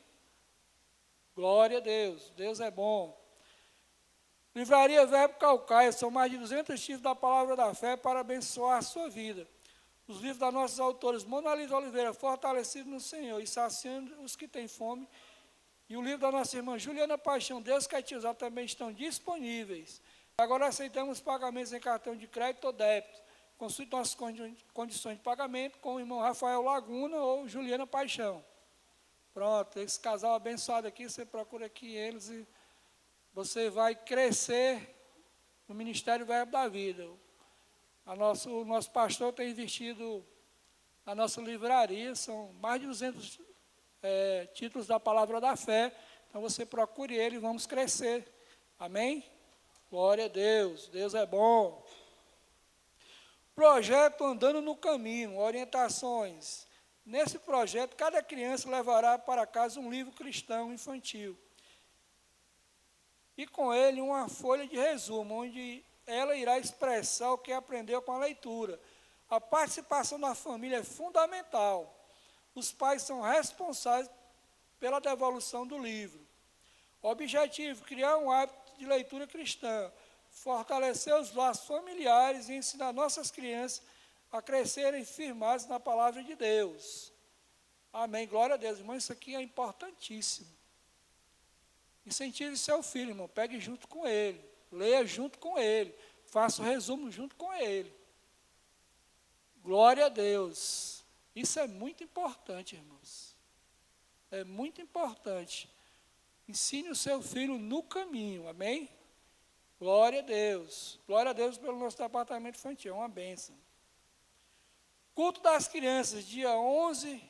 Glória a Deus. Deus é bom. Livraria Verbo Caucaia, são mais de 200 títulos da Palavra da Fé para abençoar a sua vida. Os livros das nossas autoras, Mona Lisa Oliveira, Fortalecido no Senhor e Saciando os que têm fome, e o livro da nossa irmã Juliana Paixão, Deus quer te usar, também estão disponíveis. Agora aceitamos pagamentos em cartão de crédito ou débito. Consulte nossas condições de pagamento com o irmão Rafael Laguna ou Juliana Paixão. Pronto, esse casal abençoado aqui, você procura aqui eles e você vai crescer no Ministério Verbo da Vida. O nosso pastor tem investido na nossa livraria, são mais de 200 títulos da Palavra da Fé. Então você procure ele e vamos crescer. Amém? Glória a Deus, Deus é bom. Projeto Andando no Caminho, orientações. Nesse projeto, cada criança levará para casa um livro cristão infantil. E com ele uma folha de resumo, onde ela irá expressar o que aprendeu com a leitura. A participação da família é fundamental. Os pais são responsáveis pela devolução do livro. Objetivo: criar um hábito de leitura cristã, fortalecer os laços familiares e ensinar nossas crianças a crescerem firmados na palavra de Deus. Amém. Glória a Deus. Irmão, isso aqui é importantíssimo. Incentive seu filho, irmão. Pegue junto com ele. Leia junto com ele. Faça o resumo junto com ele. Glória a Deus. Isso é muito importante, irmãos. É muito importante. Ensine o seu filho no caminho. Amém? Glória a Deus. Glória a Deus pelo nosso departamento infantil. É uma bênção. Culto das crianças, dia 11,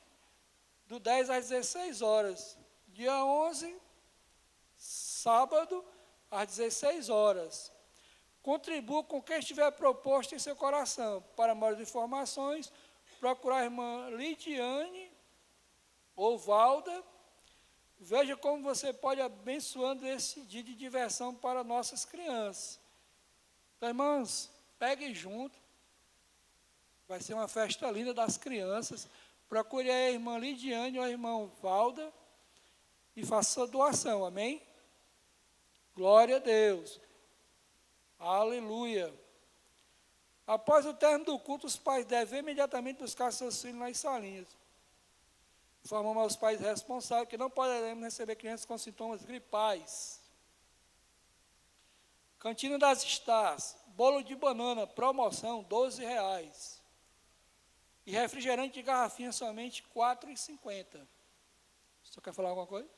do 10 às 16 horas. Dia 11, sábado, às 16 horas. Contribua com quem estiver proposto em seu coração. Para maiores informações, procurar a irmã Lidiane ou Valda. Veja como você pode abençoando esse dia de diversão para nossas crianças. Então, irmãos, peguem junto. Vai ser uma festa linda das crianças. Procure a irmã Lidiane ou a irmã Valda e faça sua doação. Amém? Glória a Deus. Aleluia. Após o término do culto, os pais devem imediatamente buscar seus filhos nas salinhas. Informamos aos pais responsáveis que não poderemos receber crianças com sintomas gripais. Cantina das Stars, bolo de banana, promoção, R$12. E refrigerante de garrafinha somente R$4,50. Você quer falar alguma coisa?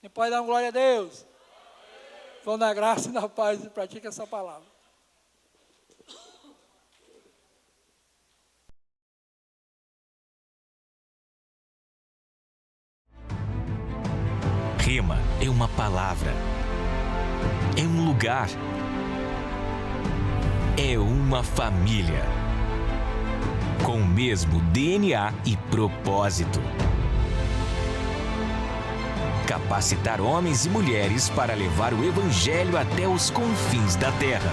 Quem pode dar uma glória a Deus? Vão na graça e na paz e pratique essa palavra. Rema é uma palavra, é um lugar, é uma família, com o mesmo DNA e propósito. Capacitar homens e mulheres para levar o Evangelho até os confins da terra.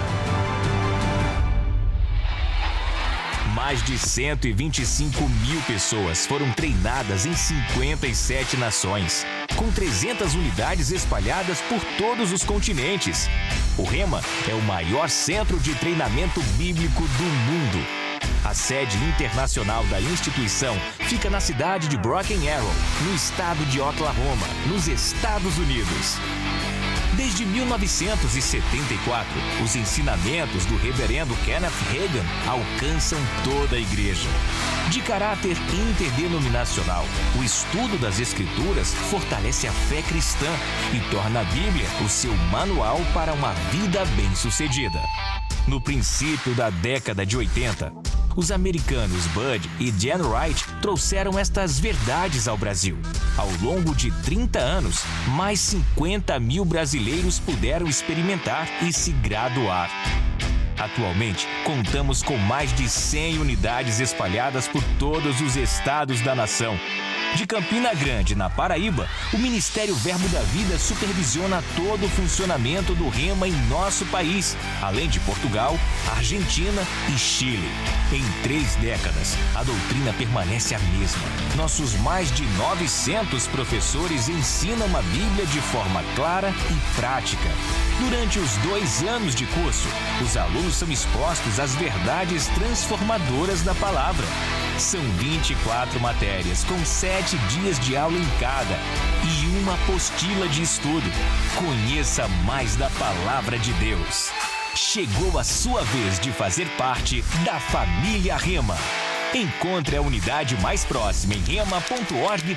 Mais de 125 mil pessoas foram treinadas em 57 nações, com 300 unidades espalhadas por todos os continentes. O Rema é o maior centro de treinamento bíblico do mundo. A sede internacional da instituição fica na cidade de Broken Arrow, no estado de Oklahoma, nos Estados Unidos. Desde 1974, os ensinamentos do reverendo Kenneth Hagin alcançam toda a igreja. De caráter interdenominacional, o estudo das Escrituras fortalece a fé cristã e torna a Bíblia o seu manual para uma vida bem-sucedida. No princípio da década de 80, os americanos Bud e Jan Wright trouxeram estas verdades ao Brasil. Ao longo de 30 anos, mais 50 mil brasileiros puderam experimentar e se graduar. Atualmente, contamos com mais de 100 unidades espalhadas por todos os estados da nação. De Campina Grande, na Paraíba, o Ministério Verbo da Vida supervisiona todo o funcionamento do Rema em nosso país, além de Portugal, Argentina e Chile. Em 3 décadas, a doutrina permanece a mesma. Nossos mais de 900 professores ensinam a Bíblia de forma clara e prática. Durante os 2 anos de curso, os alunos são expostos às verdades transformadoras da palavra. São 24 matérias, com 7 dias de aula em cada e uma apostila de estudo. Conheça mais da Palavra de Deus. Chegou a sua vez de fazer parte da família Rema. Encontre a unidade mais próxima em rema.org.br.